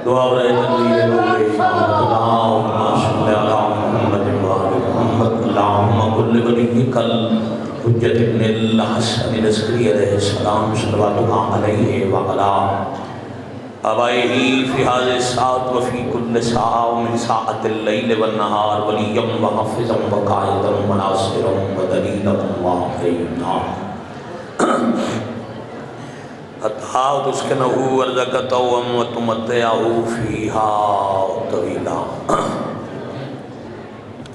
دعا برائے تنویر نور اللہم صلی علی محمد و آل محمد اللہم کل ولیک الحجت ابن الحسن العسکری علیہ السلام صلواتک علیہ وعلا آبائه فی هذه الساعة وفي كل ساعة ومن ساعة الليل والنهار وليا وحافظا وقائدا وناصرا ودليلا وحيدا حتى تسكنه أرضك طوعا وتمتعه فيها طويلا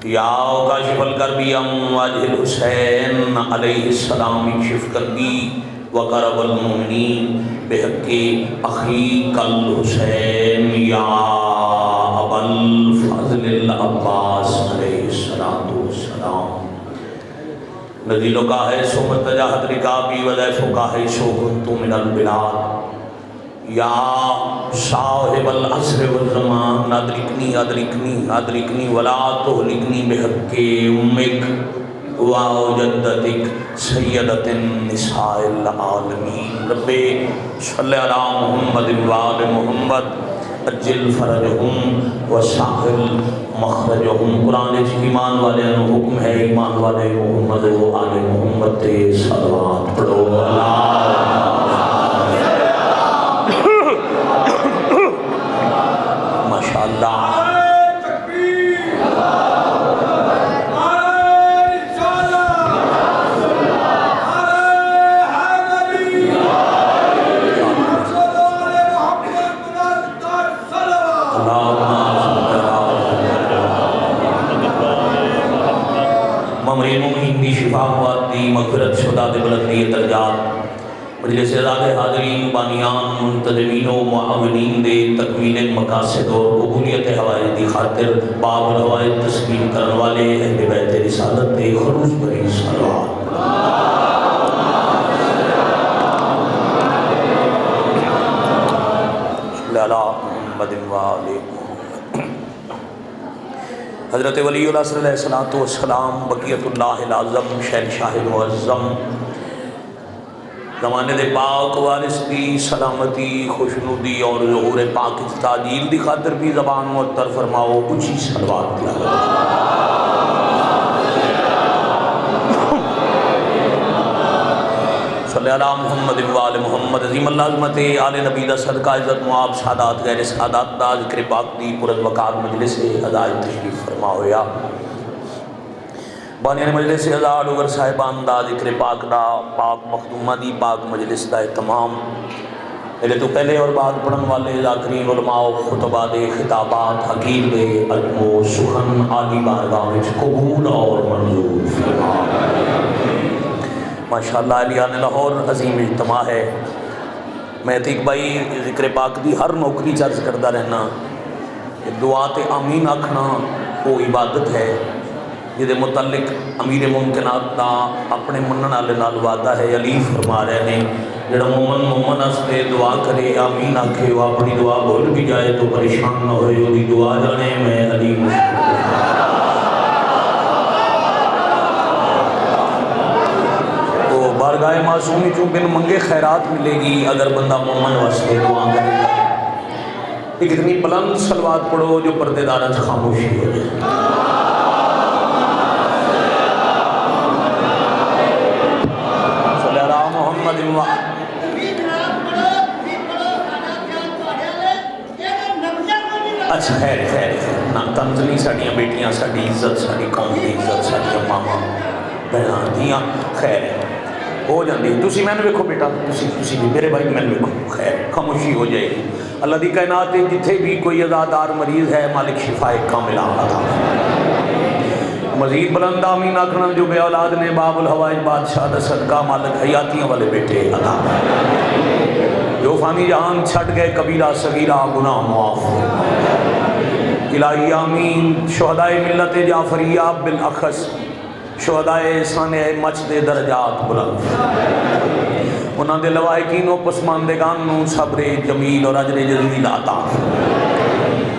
یا کاشف الکرب امواجه الحسین علیہ السلام اکشف کربی وقرب المؤمنین بحق اخیک الحسین یا ابا الفضل العباس علیہ السلام نزیل کا ہے سو متجاہد رکابی وضعف کا ہے سو کنتو من البلاد یا صاحب العصر والزمان ادرکنی ولا تہلکنی بحق امک وجدتک سیدت النساء العالمین رب صلی علی محمد وآل محمد اجل فرجہم وساحل مخرجہم قرآن ایمان والے حکم ہے ایمان والے محمد و آل محمد تے صلوات پڑھو اللہ ماشاءاللہ ممرین مومنین دی شفا موادی مغفرت شدہ دے بلندی درجات مجلس عزاد حاضرین بانیان منتظمین و معاونین دے تکمیل مقاصد اور قبولیت حوائج دی خاطر باب الحوائج تسلیم کرنے والے اہل بیت رسالت دے خروج بری صلوات صلی اللہ محمد وآلہ حضرت ولی اللہ صلی اللہ علیہ وسلم بقیت اللہ العظم شہنشاہ معظم زمانے دے پاک وارث دی سلامتی خوشنودی اور ظہور پاک تعجیل دی خاطر بھی زبان معطر فرماؤ اونچی صلوات دیا صلی اللہ محمد وآل محمد عظیم اللہ عظمت آل نبی دا صدقہ عزت معاب سادات غیر سادات دا ذکر پاک دی پرز وقات مجلس عزائد تشریف فرما ہویا بانیان مجلس عزائد اگر صاحبان دا ذکر پاک دا پاک مخدومہ دی پاک مجلس دا اہتمام میرے تو پہلے اور بعد پڑھن والے ذاکرین علماء و خطبہ دے خطابات حقیر دے علم و سخن آلی بارگاہ میں قبول اور منظور فرما ماشاءاللہ علیان لاہور عظیم اجتماع ہے میں تیک بھائی ذکر پاک دی ہر نوکری چرز کردہ رہنا دعا تے آمین آکھنا وہ عبادت ہے جدے متعلق امیر ممکنات دا اپنے منن آلے نال وعدہ ہے علی فرما رہے ہیں جڑا مومن استے دعا کرے آمین آکھے وہ اپنی دعا بھول بھی جائے تو پریشان نہ ہوئے وہ دی دعا جانے میں علی بارگاہ معصومی چون بن منگے خیرات ملے گی اگر بندہ مومن واسطے دعا کرے گا ایک اتنی بلند صلوات پڑھو جو پردے دارہ سے خاموشی ہو جائے صلی اللہ محمد اچھا خیر نا تنزلی ساڑیاں بیٹیاں ساڑی عزت ساڑی قوم دی عزت ساڑی ماما بہنان دیاں خیر ہو جاندی تسی میں نے ویکھو بیٹا تسی بھی میرے بھائی میں نے ویکھو خیر خاموشی ہو جائے گی اللہ دی کائنات جتھے بھی کوئی عزادار مریض ہے مالک شفا کامل عطا مزید بلند آمین آکھنا جو بے اولاد نے باب الحوائج بادشاہ دا صدقہ مالک حیاتیاں والے بیٹے عطا جو فانی جہان چھٹ گئے کبیرہ صغیرہ گناہ معاف الہی آمین شہدائے ملت جعفریہ بالاخص شہدائے سانے مچ دے درجات بلند انہاں دے لوائقین و پسماندگان نو صبر جمیل اور اجر جزیل عطا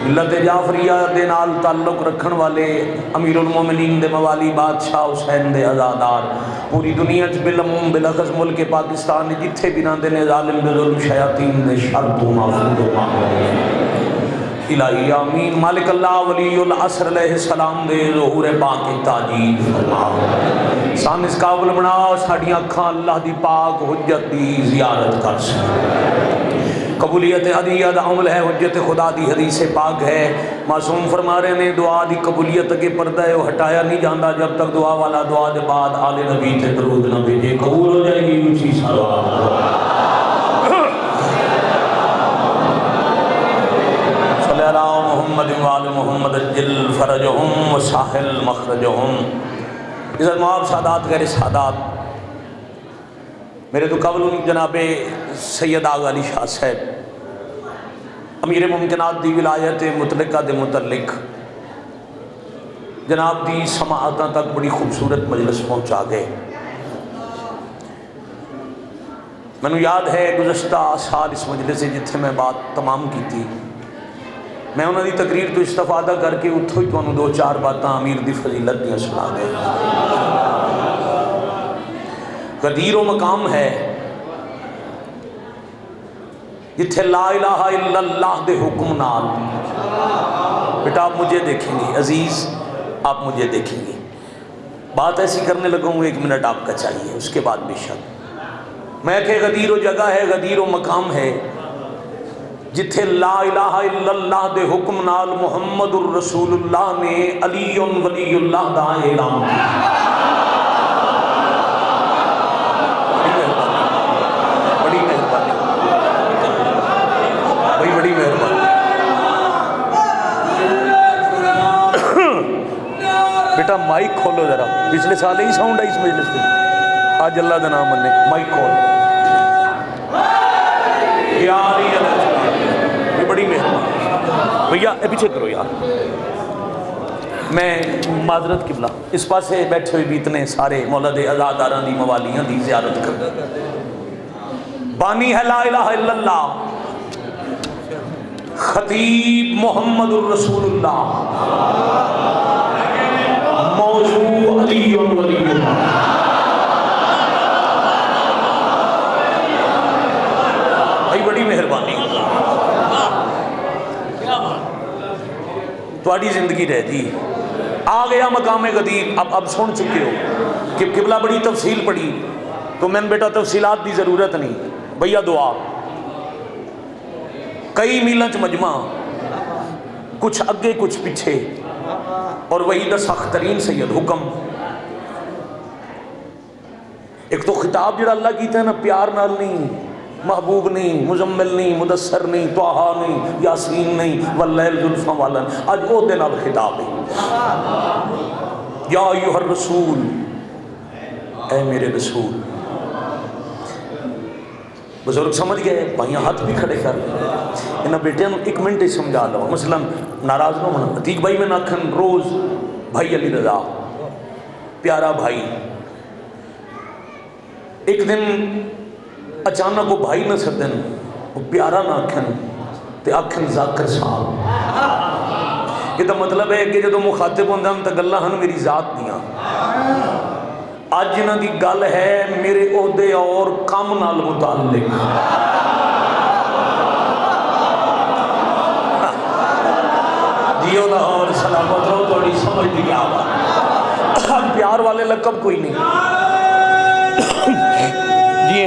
ملت جعفریہ دے نال تعلق رکھن والے امیر المومنین دے موالی بادشاہ حسین دے عزادار پوری دنیا چ بالعموم بالاخص ملک پاکستان جتھے بھی نہ دے ظالم بے ظلم شیاطین دے شر تو محفوظ و محفوظ الہی آمین۔ مالک اللہ ولی العصر علیہ السلام دے ظہور پاک تاجید فرما، سان اس قابل بنا ساڑی اکھاں اللہ دی پاک حجت دی زیارت کر سکیں۔ قبولیت ہدیہ دا عمل ہے، حجت خدا دی حدیث پاک ہے۔ معصوم فرما رہے نے دعا دی قبولیت کے پردہ ہے وہ ہٹایا نہیں جاندہ جب تک دعا والا دعا دے بعد آل نبی تے درود نہ بھیجے، قبول ہو جائے گی اونچی صلوات۔ محمد وآل محمد جل فرجہم وساحل مخرجہم۔ عزت مآب سادات غیر سادات، میرے تو قبل جناب سید آغا علی شاہ صاحب امیر ممکنات دی ولایت مطلقہ دے متعلق جناب دی سماعتاں تک بڑی خوبصورت مجلس پہنچا گئے۔ میں نے یاد ہے گزشتہ سال اس مجلس سے جتھے میں بات تمام کی تھی، میں انہوں نے تقریر تو استفادہ کر کے اتھو ہی تو انہوں دو چار باتاں امیر دی فضیلت دیا سنا گئے۔ غدیر و مقام ہے جتھے لا الہ الا اللہ دے حکم نال، بیٹا آپ مجھے دیکھیں گے عزیز، آپ مجھے دیکھیں گے، بات ایسی کرنے لگوں گے 1 منٹ آپ کا چاہیے، اس کے بعد بے شک میں کہ غدیر و جگہ ہے، غدیر و مقام ہے جتھے لا الہ الا اللہ دے حکم نال محمد الرسول اللہ نے علی ولی اللہ دا اعلان کیا۔ بڑی مہربانی، بڑی مہربانی۔ بیٹا مائک کھولو ذرا، پچھلے سال ہی ساؤنڈ ہے اس مجلس میں، آج اللہ دا نام مننے، مائک کھول۔ بڑی مہربانی بھیا، پیچھے کرو یار، میں معذرت قبلہ اس پاس سے بیٹھے ہوئے بھی اتنے سارے مولد عزاداران دی موالیاں دی زیارت کر، بانی ہے لا الہ الا اللہ خطیب محمد الرسول اللہ، موضوع علی ولی اللہ۔ بھائی بڑی مہربانی، تھوڑی زندگی رہ دی، آ گیا مقام غدیر۔ اب سن چکے ہو کہ قبلہ بڑی تفصیل پڑی تو میں نے بیٹا تفصیلات دی ضرورت نہیں، بھیا دعا کئی میلنچ مجمع، کچھ اگے کچھ پیچھے، اور وہی دا سخت ترین سید حکم۔ ایک تو خطاب جڑا اللہ کیتا ہے نا پیار نال نہیں، محبوب نہیں، مزمل نہیں، مدثر نہیں، طٰہٰ نہیں، یاسین نہیں، واللیل زلفاں والا، آج وہ دن ال خطاب ہے، یا ایھا الرسول، اے میرے رسول۔ بزرگ سمجھ گئے، بھائیاں ہاتھ بھی کھڑے کر انہاں بیٹیاں 1 منٹ ہی سمجھا لو، مثلا ناراض نہ ہونا، عتیق بھائی میں ناکھن روز بھائی علی رضا پیارا بھائی، ایک دن اچانک وہ بھائی نہ سدن، وہ پیارا نہ آکھن تے آکھن ذاکر صاحب۔ یہ تو مطلب ہے کہ جدو مخاطب ہوندے ہم تے گلاں ہن میری ذات دیاں، اج جنہاں دی گل ہے میرے عہدے اور کام نال متعلق۔ جیو لاہور سلامت رہو، تھوڑی سمجھ دی آواز، پیار والے لقب کوئی نہیں جی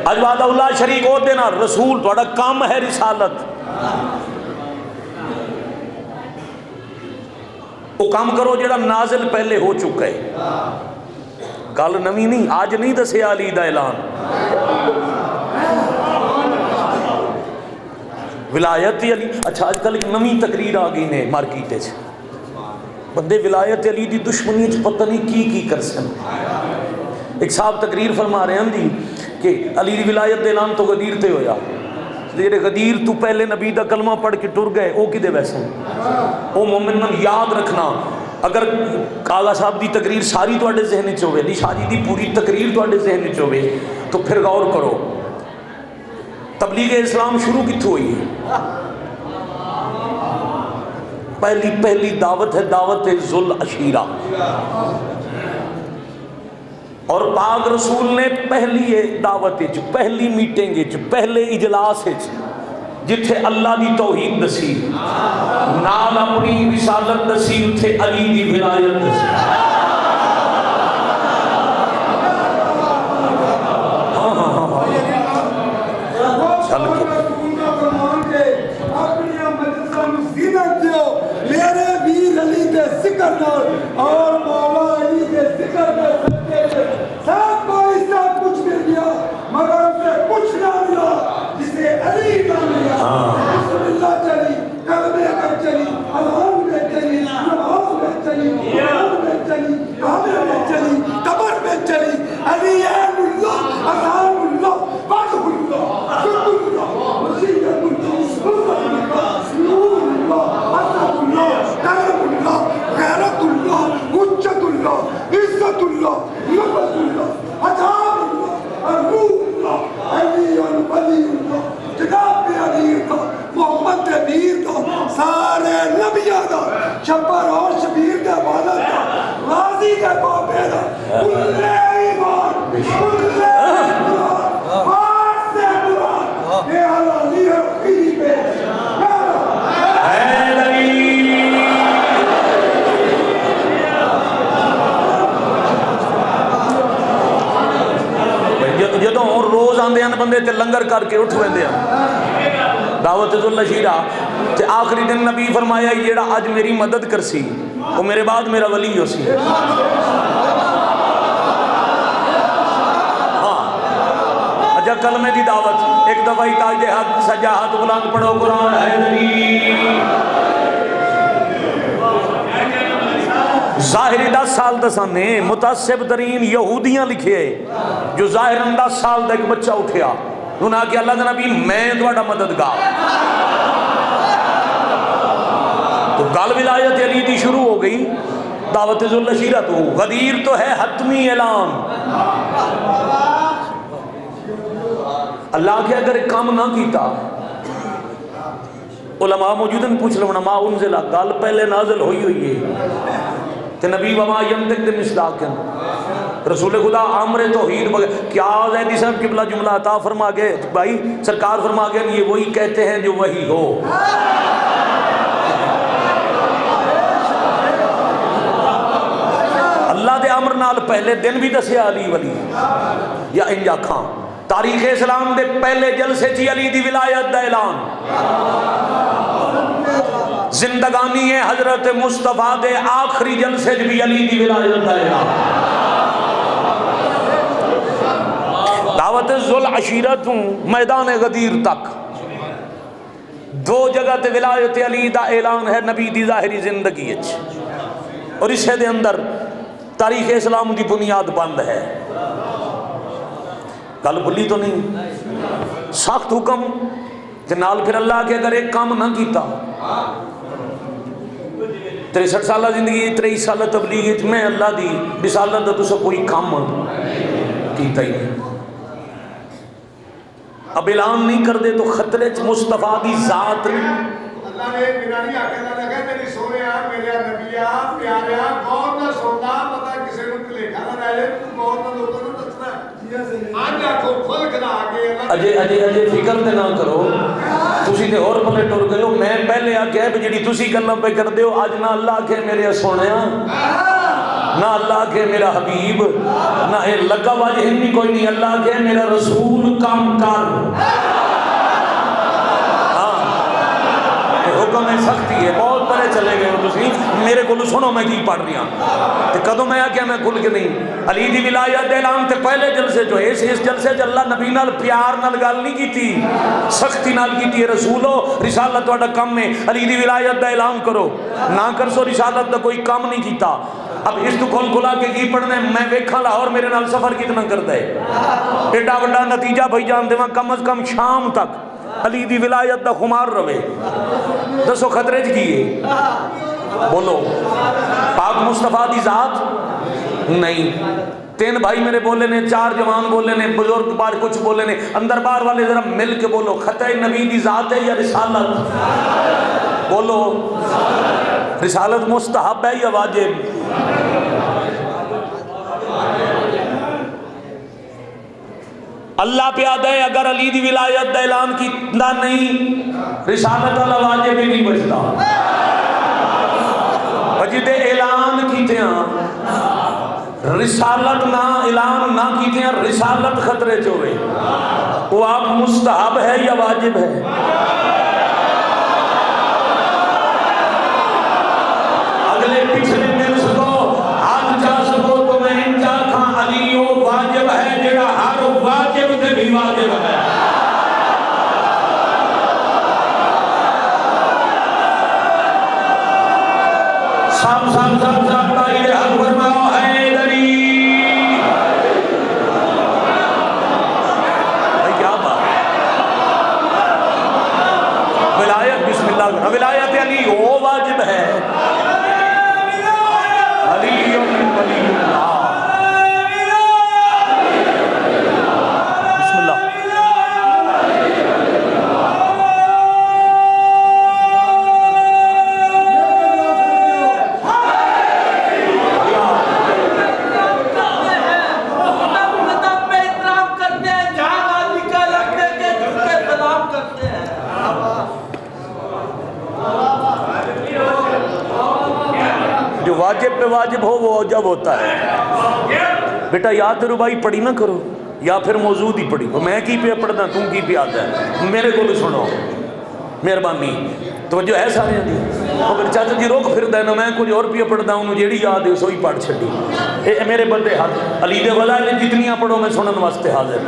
اج وعدہ اللہ شریک ہو دینا، رسول تھوڑا کام ہے رسالت، وہ کام کرو جڑا نازل پہلے ہو چکا ہے، گل نویں نہیں، آج نہیں دسیا علی دا اعلان۔ ولایت علی، اچھا آج کل ایک نویں تقریر آ گئی نے مارکیٹ سے، بندے ولایت علی دی دشمنی پتہ نہیں کی کر سن۔ ایک صاحب تقریر فرما رہے ہیں دی کہ علی دی ولایت دے اعلان تو غدیر تے ہویا، جڑے غدیر تو پہلے نبی دا کلمہ پڑھ کے ٹر گئے او کدے ویسے، او مومن نال یاد رکھنا۔ اگر آغا صاحب دی تقریر ساری تواڈے ذہن وچ ہوے، علی شاہ جی دی پوری تقریر تواڈے ذہن وچ ہوے تو پھر غور کرو تبلیغ اسلام شروع کتھوں ہوئی ہے؟ پہلی دعوت ہے دعوت ذوالعشیرہ، اور پاک رسول نے پہلی دعوت پہلی میٹنگ پہلے اجلاس جتھے اللہ دی توحید دسی نال اپنی رسالت دسی اتھے علی دی ولایت دسی میرے ویر علی کے ذکر اور مولا علی کے ذکر میں سب کو اس سے کچھ مل گیا مگر اسے کچھ نہ ملا جسے علی نہ ملا بسم اللہ چلی کلمے میں چلی اذان میں چلی نماز میں چلی قرآن میں چلی کعبے میں چلی قبر میں چلی علی اللہ اذان اللہ وجہ اللہ ذکر اللہ مسیحت اللہ حضرت اللہ نور اللہ حضرت اللہ کرم اللہ غیرت اللہ حجت اللہ عزت اللہ نفس اللہ عذاب اللہ روح اللہ علی ولی اللہ جناب علی کا محمد امیر کا سارے نبیوں کا شبر اور شبیر کے عبادت کا غازی کے بابے کا کل ایمان کل ایمان بات سے قرآن اے علی رفیقی پہ جدوں روز آندے ہیں بندے تے لنگر کر کے اٹھ ویندے ہیں دعوت ذوالشیرہ تے آخری دن نبی فرمایا جیڑا اج میری مدد کرسی وہ میرے بعد میرا ولی ہو سی ہاں اجا کلمے دی دعوت ایک دفعہ ہی تاج حق سجا ہاتھ بلند پڑھو قرآن حیدری ظاہری 10 سال دسانے متعصب ترین یہودیاں لکھے جو ظاہراً 10 سال دا ایک بچہ اٹھیا انہوں نے کہا اللہ کا نبی میں تھوڑا مددگار تو گل ولایت علی دی شروع ہو گئی دعوت ذوالشیرہ تو غدیر تو ہے حتمی اعلان اللہ کے اگر کام نہ کیتا علماء موجودن پوچھ لو ما انزل گل پہلے نازل ہوئی ہے کہ نبی وما ینطق بمثلاکن رسول خدا امر توحید کیا زیدی صاحب قبلہ جملہ عطا فرما گئے بھائی سرکار فرما گئے یہ وہی کہتے ہیں جو وہی ہو اللہ دے امر نال پہلے دن بھی دسیا علی ولی یا انجا کھاں تاریخ اسلام دے پہلے جلسے تھی علی دی ولایت دا اعلان زندگانی ہے حضرت مصطفیٰ دے آخری جلسے بھی علی دی ولایت دا اعلان دعوت ذوالعشیرہ تو میدان غدیر تک 2 جگہ تے ولایت علی دا اعلان ہے نبی دی ظاہری زندگی اور اسے دے اندر تاریخ اسلام دی بنیاد بند ہے گل بھلی تو نہیں سخت حکم جنال پھر اللہ کے اگر ایک کام نہ کیتا 63 سالہ زندگی 23 سالہ تبلیغ میں اللہ دی رسالت دا تو سب کوئی کام کیتا ہی نہیں اب اعلان نہیں کر دے تو خطرے مصطفیٰ دی ذات اللہ نے بنانی آکے نہ لگا تیری سونیا میرے نبیہ پیاریا غور نہ سونا پتہ کسے نو لکھا نہ رہے تو غور نہ لوگوں نو دسنا آج آنکھوں کھل کر آگے اجے فکر تے نہ کرو تسی تے اور پلے ٹر گئے ہو میں پہلے آکے ہے جڑی تسی گلاں پہ کر دیو اج نہ اللہ کے میرے سونیا نہ اللہ کے میرا حبیب نہ اے لگا واجہ ہی کوئی نہیں اللہ کے میرا رسول کام کر حکم میں سختی ہے بہت پرے چلے گئے ہو تسی میرے کو سنو میں کی پڑھ رہی ہوں کہ کدوں میں آکیا میں کھل کے نہیں علی دی ولایت اعلان تے پہلے جلسے جو اس جلسے جو اللہ نبی نال پیار نال گل نہیں کیتی سختی نال کیتی رسولو رسالت تہاڈا کم ہے علی دی ولایت دا اعلان کرو نہ کر سو رسالت دا کوئی کام نہیں کیتا اب اس تو کھل کھلا کے کی پڑھنے میں ویکھا لاہور میرے نال سفر کتنا کردا ہے ایڈا بڑا نتیجہ بھائی جان دیواں کم از کم شام تک علی دی ولایت دا خمار روے دسو خطرے کیے بولو پاک مصطفیٰ دی ذات نہیں 3 بھائی میرے بولے نے 4 جوان بولے نے بزرگ بار کچھ بولے نے اندر بار والے ذرا مل کے بولو خطۂ نبی دی ذات ہے یا رسالت بولو رسالت مستحب ہے یا واجب اللہ پیادہ ہے اگر علی دی ولایت دا اعلان کیتا نہیں رسالت والا واجب ہی نہیں بچتا جدے اعلان کیتے ہیں رسالت نہ اعلان نہ کیتے ہیں رسالت خطرے چوے وہ آپ مستحب ہے یا واجب ہے اگلے پچھلے مل سکو ہاتھ جا سکو تو میں انجا کھاں علیو واجب ہے جڑا ہر واجب دے بھی واجب ہے سب تاہیر حق فرماؤ حیدری بھائی کیا بات ولایت بسم اللہ ولایت علی وہ واجب ہے علی ولی اللہ بسم اللہ جو واجب پہ واجب ہو وہ جب ہوتا ہے بیٹا یا تو ربائی پڑھی نہ کرو یا پھر موجود ہی پڑھی میں کی پہ پڑھنا تم کی پہ آتا ہے میرے کو بھی سنو مہربانی توجہ ہے سارے دی اگر چاچا جی روک پھر دینا میں کچھ اور پہ پڑھتا ہوں جیڑی یاد ہے سوئی پڑھ چھڑی اے میرے بندے ہاتھ علی دے والا نے جتنیاں پڑھو میں سنن واسطے حاضر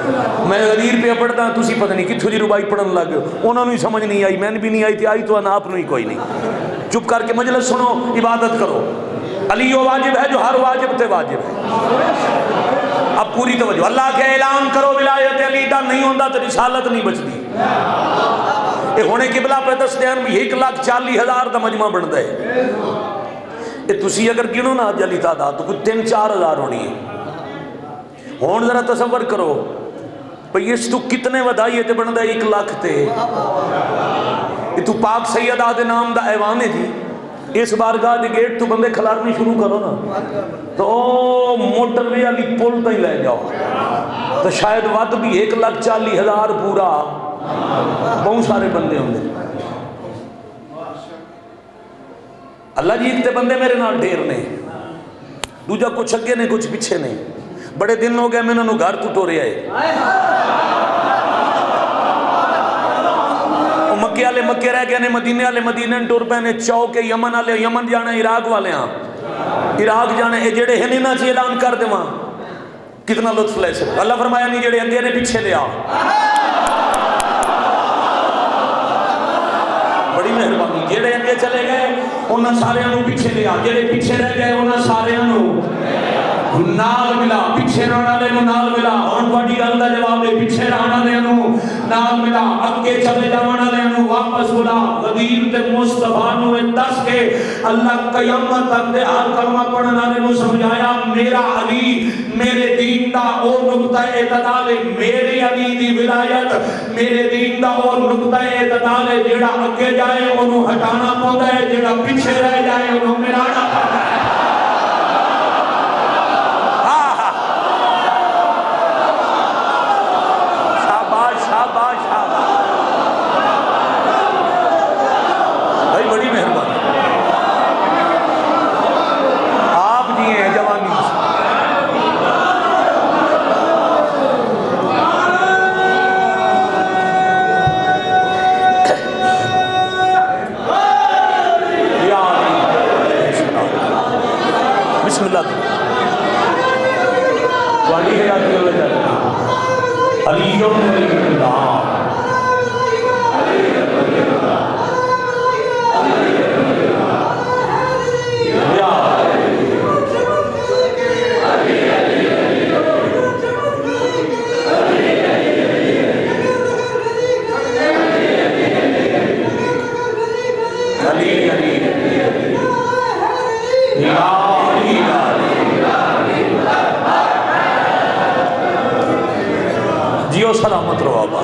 میں غدیر پہ پڑھتا ہوں تسی پتہ نہیں کتھوں جی ربائی پڑھن لگ گئے انہوں نے سمجھ نہیں آئی میں نے بھی نہیں آئی تھی آئی تو آپ نے کوئی نہیں چپ کر کے مجلس سنو عبادت کرو علی وہ واجب ہے جو ہر واجب تے واجب ہے اب پوری توجہ اللہ کے اعلان کرو ولایت علی دا نہیں ہوندہ تو رسالت نہیں بچتی اے ہونے قبلہ پہ دستے ہیں 1,40,000 دا مجمع بن دے اے تسی اگر گنو نا جلی تعداد تو کچھ 3-4 ہزار ہونی ہے ہون ذرا تصور کرو بھئی اس تو کتنے ودائیے تے بن دے 1,00,000 تے اے تو پاک سیدہ دے نام دا ایوانے جی اس بارگاہ دے گیٹ تو بندے کھلارنی شروع کرو نا تو موٹر وے والی پل تھی لے جاؤ تو شاید ود بھی 1,40,000 پورا بہت سارے بندے ہوں گے اللہ جی ایک تے بندے میرے نال ڈھیر نے دوجا کچھ اگے نے کچھ پیچھے نے بڑے دن ہو گئے میں انہوں گھر تو ٹورے آئے مکے والے مکے رہ گئے نے مدینے والے مدینے ٹور پے نے چوک یمن والے یمن جانا عراق والے ہاں عراق جانے اے جڑے ہیں انہاں چ اعلان کر دیواں کتنا لطف لے سکتے اللہ فرمایا نہیں جڑے اگے نے پیچھے لے آ بڑی مہربانی جڑے اگے چلے گئے انہاں سارے نوں پیچھے لے آ جڑے پیچھے رہ گئے انہاں سارے نوں نال ملا پیچھے رہن والے نوں نال ملا ہن بڑی گل دا جواب دے پیچھے رہن والے نوں نال ملا اگے چلے جاون والے نوں واپس بلا غدیر تے مصطفی نوں دس کے اللہ قیامت تک دے ہر کلمہ پڑھن والے نوں سمجھایا میرا علی میرے دین دا او نقطہ اعتدال میرے علی دی ولایت میرے دین دا او نقطہ اعتدال جیڑا اگے جائے اونوں ہٹانا پوندا ہے جیڑا پیچھے رہ جائے اونوں ملانا پوندا ہے جیو سلامت رہو آبا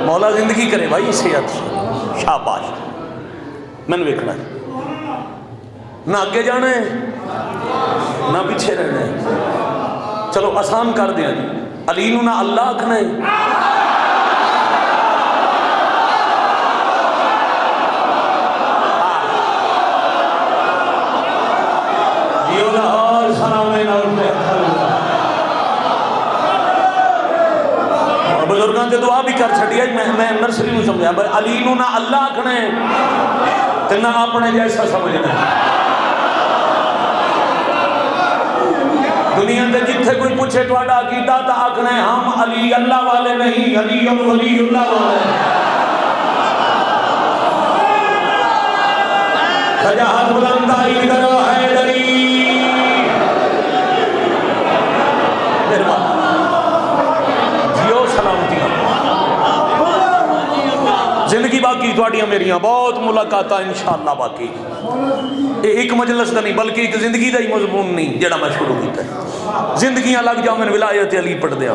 مولا زندگی کرے بھائی صحت شاباش میں نے ویکھنا ہے نہ آگے جانا ہے نہ پیچھے رہنا ہے چلو آسان کر دیا جی علی نو نہ اللہ آکھنا ہے. بزرگاں تے دعا بھی کر چھڑی ہے. میں نرسری نو سمجھا بھائی علی نو نہ اللہ آکھنا ہے تے نہ اپنے جیسا سمجھنا ہے. دنیا تے جتھے کوئی پوچھے تہاڈا عقیدہ تا آکھنا ہے ہم علی اللہ والے نہیں، علی ولی اللہ والے ہیں. سجاہت بلندائی کرو حیدری. جیو سلامتیاں. زندگی باقی تھوڑیاں میریاں بہت ملاقاتاں انشاءاللہ باقی. ایک مجلس دا نہیں بلکہ ایک زندگی دا ہی مضمون نہیں جڑا میں شروع کیتا ہے. زندگیاں لگ جاؤں میں ولایت علی پڑھ دیا.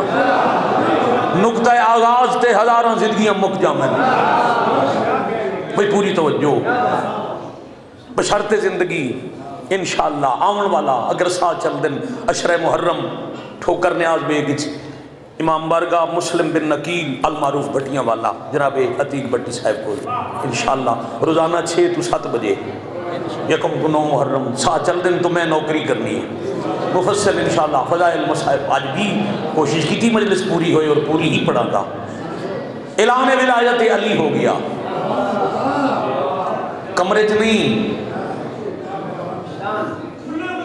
نقطہ آغاز تے ہزاراں زندگیاں مک جاؤں میں. بھئی پوری توجہ بشرط زندگی انشاءاللہ آمن والا اگر ساتھ چل دن عشر محرم ٹھوکر نیاز بیگچ امام بارگاہ مسلم بن نقیل المعروف بھٹیاں والا جناب عتیق بھٹی صاحب کو انشاءاللہ روزانہ 6 to 7 بجے یکم کو 9 محرم ساتھ چل دن تو میں نوکری کرنی ہے مفصل انشاءاللہ فضائل مصائب. آج بھی کوشش کی تھی مجلس پوری ہوئے اور پوری ہی پڑھا گا. اعلان ولایت علی ہو گیا کمرے چ نہیں.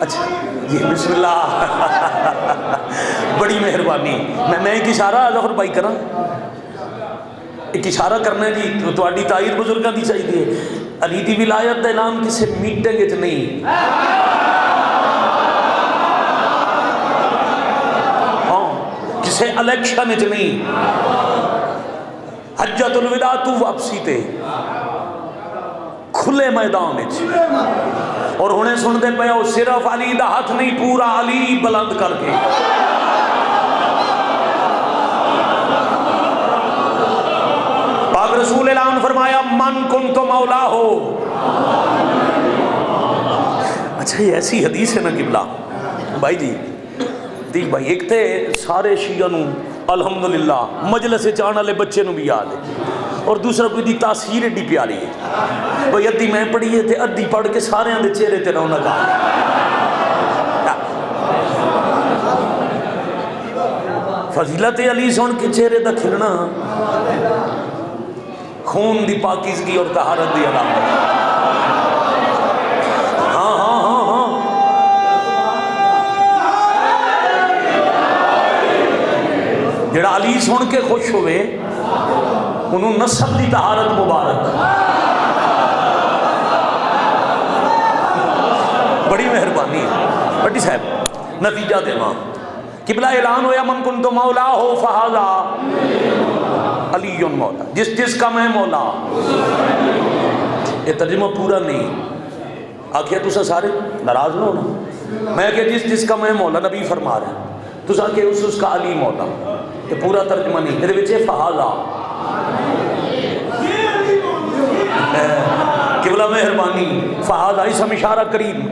اچھا جی بسم اللہ. بڑی مہربانی. میں ایک اشارہ ظفر بھائی کراں. ایک اشارہ کرنا ہے جی تہاڈی تائید بزرگاں دی چاہیے. علی دی ولایت دا اعلان کسی میٹنگ وچ نہیں. ہاں کسی الیکشن وچ نہیں. حجۃ الوداع تو واپسی تے کھلے میدان وچ. اور انہیں سن دے پہ صرف علی دا ہاتھ نہیں پورا علی بلند کر کے. پاک رسول اعلان فرمایا من کن تو مولا ہو. اچھا یہ ایسی حدیث ہے نا قبلہ بھائی جی دیکھ بھائی. ایک تے سارے شیعہ نو الحمدللہ مجلس چاہنے والے بچے نو بھی یاد ہے اور دوسرا کوئی دی تاثیر ایڈی پیاری ہے. بھئی ادھی میں پڑھی ہے تے ادھی پڑھ کے سارے دے چہرے تے رونق آ. فضیلت علی سن کے چہرے دا کھلنا خون دی پاکیزگی اور طہارت دی علامت. ہاں ہاں ہاں ہاں جڑا علی سن کے خوش ہوئے انہوں نسب دی طہارت مبارک. بڑی مہربانی بٹی صاحب. نتیجہ دے ماں قبلہ اعلان ہویا من کن تو مولا ہو فہذا علی مولا. جس کا میں مولا. یہ ترجمہ پورا نہیں آکھیا تسا سارے ناراض نہ ہونا. میں کہ جس کا میں مولا نبی فرما رہا ہے تسا کہ اس کا علی مولا. یہ پورا ترجمہ نہیں. میرے بچے فہذا قبلہ مہربانی. فہذا اسم اشارہ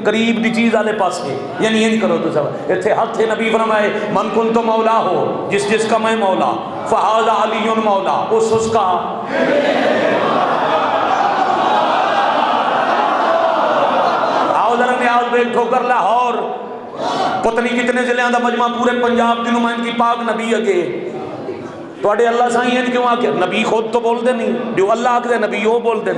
قریب دی چیز آلے پاس ہے. یعنی یہ نہیں کرو تو سب اتھے ہاتھ نبی فرمائے من کن تو مولا ہو جس کا میں مولا فہذا علی مولا. اس کا آؤ ذرا نیاز بیگ ٹھوکر لاہور پتہ نہیں کتنے ضلع دا مجمع پورے پنجاب کی نمائندگی پاک نبی اگے. توڑے اللہ سائیں ہیں کیوں آکے نبی خود تو بول دے نہیں جو اللہ آکے دے نبی وہ بول دے.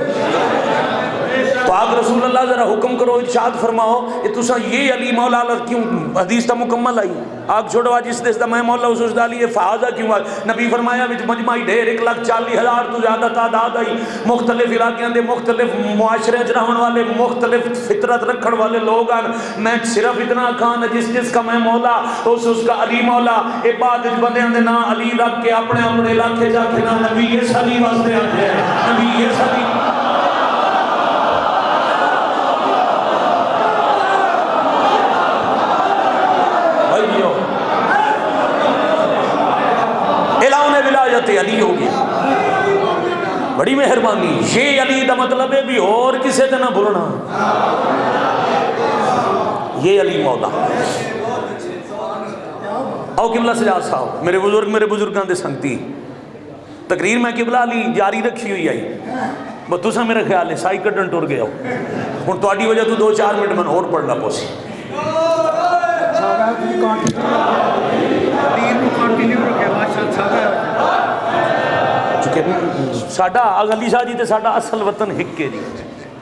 پاک رسول اللہ ذرا حکم کرو ارشاد فرماؤ یہ تسا یہ علی مولا کیوں حدیث تا مکمل آئی. آگ چھوڑوا جس دیس دا میں مولا اس ڈالی فہذا کیوں آئی. نبی فرمایا وچ مجمعی ڈھیر 1,40,000 تو زیادہ تعداد آئی. مختلف علاقیاں دے مختلف معاشرے چ رہن والے مختلف فطرت رکھن والے لوگ ہیں. میں صرف اتنا کہاں جس کا میں مولا اس کا علی مولا. اے بعد بندیاں دے نا علی رکھ کے اپنے علاقے جا کے نا نبی یہ علی واسطے آتے ہیں. نبی یہ علی علی ہو گیا. بڑی مہربانی. یہ علی دا مطلب ہے بھی اور کسے تے نہ بھولنا. یہ علی مولا آؤ قبلہ سجاد صاحب میرے بزرگاں دے سنگتی تقریر میں قبلہ علی جاری رکھی ہوئی آئی بس تسا میرا خیال ہے سائی کڈن ٹر گیا ہوں تھوڑی وجہ تو 2-4 منٹ میں اور پڑھنا پوسی ساڈا علی شاہ جی تے ساڈا اصل وطن ہک ہے جی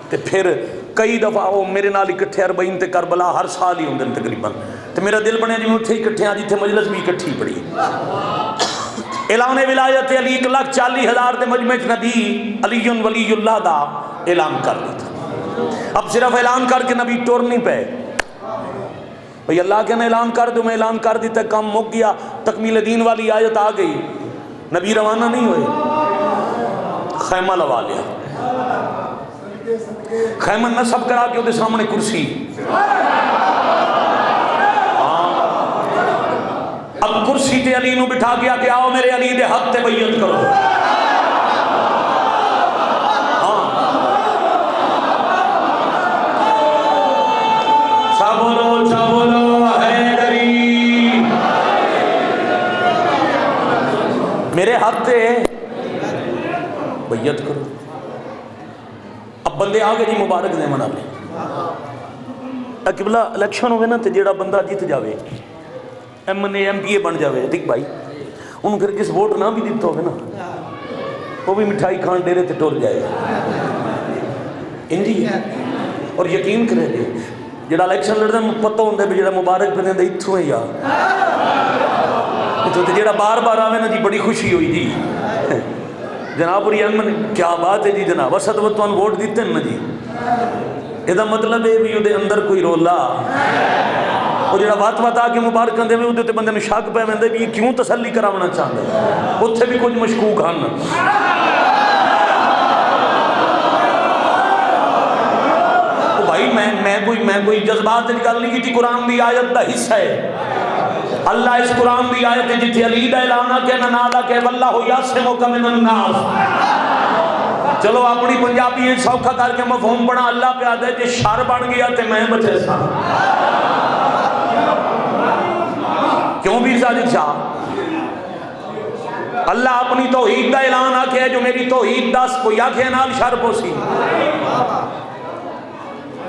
تے پھر کئی دفعہ وہ میرے نال اکٹھے اربعین تے کربلا ہر سال ہی ہوندے تقریباً تے میرا دل بنیا جی میں اتھے اکٹھے ہاں جتھے مجلس بھی اکٹھی پڑھی اعلان ولایت علی 1,40,000 دے مجمع نبی علی ولی اللہ دا اعلان کر دیتا اب صرف اعلان کر کے نبی ٹور نہیں پے بھئی اللہ کے نے اعلان کر دو میں اعلان کر دیتا کام مک گیا تکمیل دین والی آیت آ گئی نبی روانہ نہیں ہوئے خیمہ لوا لیا خیمہ نصب کرا کے وہ سامنے کرسی اب کرسی تے علی نو بٹھا گیا کہ آؤ میرے علی دے حق تے بیعت کرو چابولو حیدری میرے حق تے بیعت کرو اب بندے آگے جی مبارک دے منا لیں قبلہ الیکشن ہوئے نا تے جیڑا بندہ جیت جاوے M N A M P A بن جاوے دیکھ بھائی انہوں پھر کس ووٹ نہ بھی دیتا ہوگا نا وہ بھی مٹھائی کھان ڈیرے تے ٹور جائے انجی اور یقین کرے دے جڑا الیکشن لڑتا پتہ ہوندے بھی جڑا مبارک بنے دے اتھوں ہے یا اتھوں تے جڑا بار بار آوے نا جی بڑی خوشی ہوئی جی جناب اور یہ کیا بات ہے جی جناب اسد وطن ووٹ دیتے ہیں نا جی یہ مطلب ہے بھی وہ اندر کوئی رولا وہ جڑا بات بات آ کے مبارک دے وہ تے بندے میں شک پہ ویندے بھی یہ کیوں تسلی کراونا چاہتا ہے اتھے بھی کچھ مشکوک ہن بھائی میں کوئی جذبات نکال نہیں کی قرآن دی آیت دا حصہ ہے اللہ اس قرآن دی آیت جتھے علی دا اعلان کہ ننالا کہ واللہ یعصمک من الناس چلو اپنی پنجابی سوکھا کر کے مفہوم بنا اللہ پہ آدھے جی شر بن گیا تے میں بچے سا کیوں بھی ساجد شاہ اللہ اپنی توحید دا اعلان آکھے جو میری توحید دس کوئی آکھے نال شر پوسی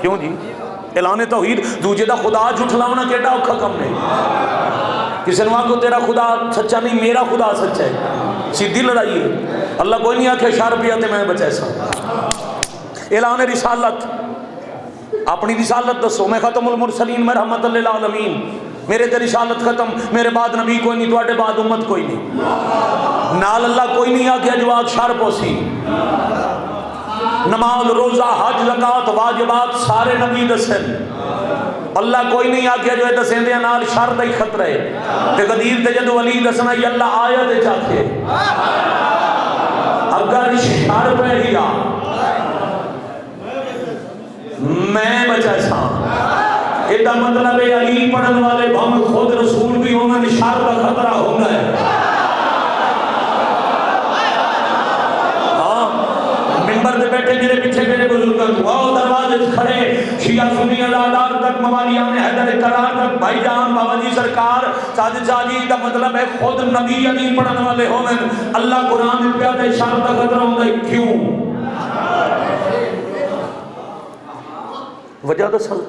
کیوں جی اعلان توحید دوجے دا خدا جھٹلاونا کیڑا اوکھا کم نہیں کسی نے کو تیرا خدا سچا نہیں میرا خدا سچا ہے سیدھی لڑائی ہے اللہ کوئی نہیں آکھے شر پیا تے میں بچے سا اعلان رسالت اپنی رسالت دسو میں ختم المرسلین میں رحمت للعالمین میرے تے رسالت ختم میرے بعد نبی کوئی نہیں تواڈے بعد امت کوئی نہیں نال اللہ کوئی نہیں آکھے جو آگ شر پوسی نماز روزہ حج زکات واجبات سارے نبی دسن اللہ کوئی نہیں آکھے جو دسیں دے نال شر دا ہی خطرہ ہے تے قدیر تے جدو ولی دسنا یہ اللہ آیت چاہتے اگر شر پہ گیا میں بچا سا یہ مطلب ہے علی پڑھن والے بھم خود رسول بھی ہونا شر کا خطرہ ہونا ہے ممبر دے بیٹھے میرے پیچھے میرے بزرگوں آؤ دروازے کھڑے شیعہ سنی ازادار تک موالیان حیدر کرار تک بھائی جان بابا جی سرکار ساجد شاہی کا مطلب ہے خود نبی علی پڑھن والے ہوئے اللہ قرآن پہ آتے شر کا خطرہ ہوتا ہے کیوں وجہ دسل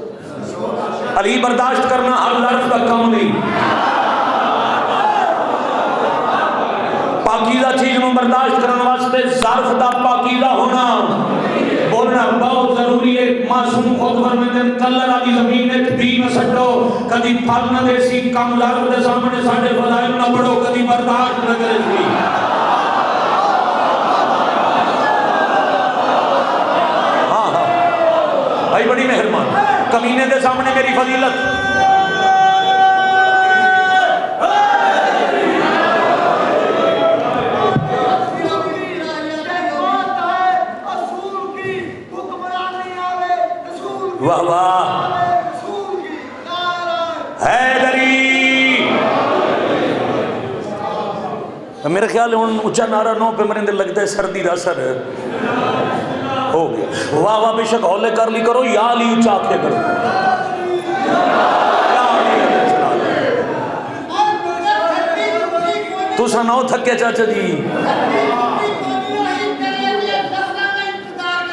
علی برداشت کرنا ہر لفظ کا کام نہیں پاکیزہ چیز میں برداشت کرنے واسطے ظرف دا پاکیزہ ہونا بولنا بہت ضروری ہے معصوم خود فرمائے کلر آدھی زمین ایک بھی نہ سٹو کدی پھل نہ دیسی کم ظرف دے سامنے ساڑھے فضائل نہ پڑھو کدی برداشت نہ کرے سی ہاں بھائی بڑی مہربان کمینے دے سامنے میری فضیلت واہ واہ حیدری میرے خیال ہے اچھا نعرہ نو پہ مرندے لگتا ہے سردی دا اثر ہو گیا واہ واہ بے شک ہولے کر لی کرو یا علی اچھا آکھے کرو تسا نہ تھکے چاچا جی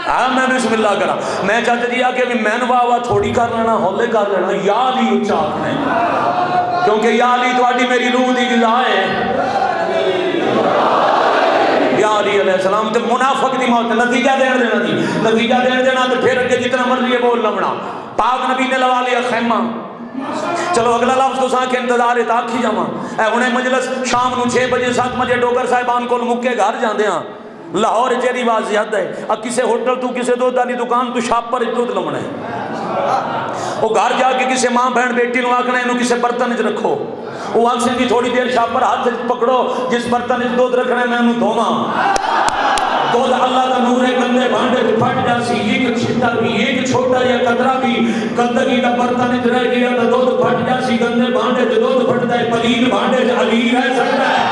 ہاں میں بسم اللہ کرا میں چاچا جی آکے میں واہ تھوڑی کر لینا ہولے کر لینا یا علی اچھا آکھنے کیونکہ یا علی تواڈی میری روح دی غذا ہے یا علی علیہ السلام تے منافق دی موت نتیجہ دین دینا جی نتیجہ دین دینا تو پھر اگے جتنا مرضی ہے بول لمنا پاک نبی نے لوا لیا خیمہ چلو اگلا لفظ تو ساں کے انتظار ہے تاکھی جاما اے انہیں مجلس شام نو 6 بجے 7 بجے ڈوگر صاحبان کو مکے گھر جاندے ہاں لاہور چیری باز یاد ہے اب کسے ہوٹل تو کسے دو دانی دکان تو شاپ پر دودھ لمنا ہے وہ گھر جا کے کسے ماں بہن بیٹی نو آکھنا ہے انہوں کسے برتن اچھ رکھو وہ آنکھ سے بھی تھوڑی دیر شاپ پر ہاتھ سے پکڑو جس برتن اچھ دودھ رکھنا ہے میں انہوں دھوما دودھ اللہ کا نور ہے گندے بھانڈے بھی پھٹ جاسی ایک چھٹا بھی ایک چھوٹا یا قطرہ بھی گندگی کا برتن اچھ رہ گیا تو دودھ پھٹ جاسی گندے بھانڈے جو دودھ پھٹتا ہے پلید بھانڈے جو علی رہ سکتا ہے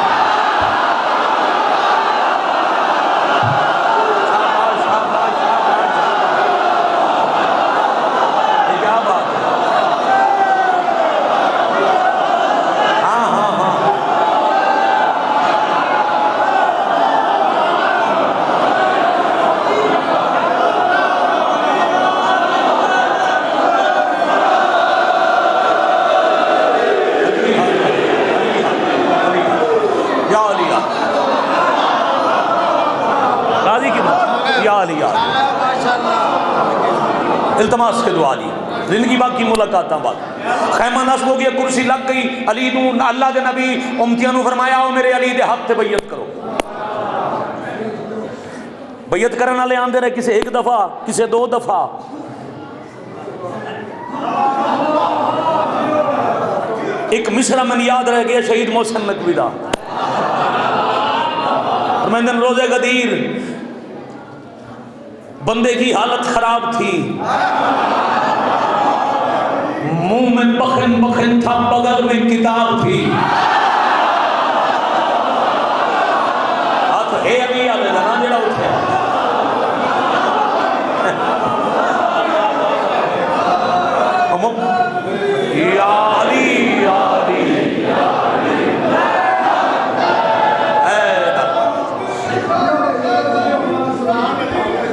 التماس کے دعا دی زندگی باقی ملاقاتاں بعد خیمہ نصب ہو گیا کرسی لگ گئی علی نو اللہ دے نبی امتیاں نو فرمایا او میرے علی دے حق تے بیعت کرو بیعت کرنے والے آندے رہے کسے ایک دفعہ کسے 2 دفعہ ایک مصرع من یاد رہ گیا شہید محسن نقوی دا فرمائندن روزے غدیر بندے کی حالت خراب تھی منہ میں بخن بخن تھا بغل میں کتاب تھی ہاتھ ہے ابھی آلے دانا جڑا اٹھے یا علی یا علی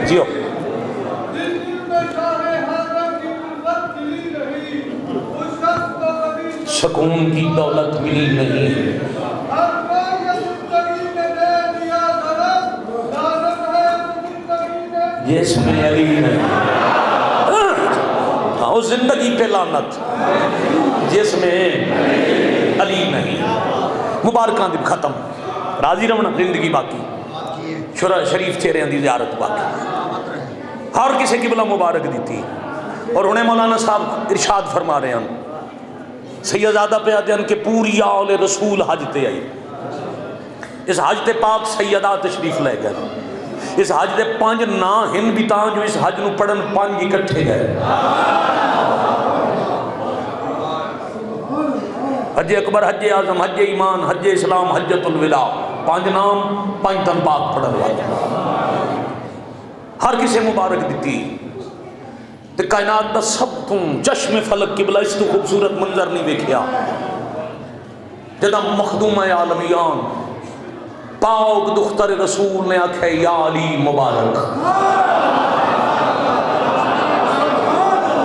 جیو سکون کی دولت ملی نہیں جس میں علی نہیں ہاں زندگی پہ لعنت جس میں علی نہیں مبارکان دی ختم راضی رہنا زندگی باقی شریف چہرے دی زیارت باقی ہر کسی قبلہ مبارک دیتی اور انہیں مولانا صاحب ارشاد فرما رہے ہیں سیدزادہ پہ آتے ہیں کہ پوری آل رسول حج تے آئی اس حج تے پاک سیدہ تشریف لے گئے اس حج تے 5 نا ہن بھی تاں جو اس حج نو پڑھن 5 اکٹھے گئے حج اکبر حج اعظم حج ایمان حج اسلام حجت الولا 5 نام 5 تن پاک پڑھن والے ہر کسی مبارک دیتی تے کائنات دا سب تم چشم فلک قبلہ اس تو خوبصورت منظر نہیں دیکھیا جدا مخدوم عالمیان پاک دختر رسول نے آکھے یا علی مبارک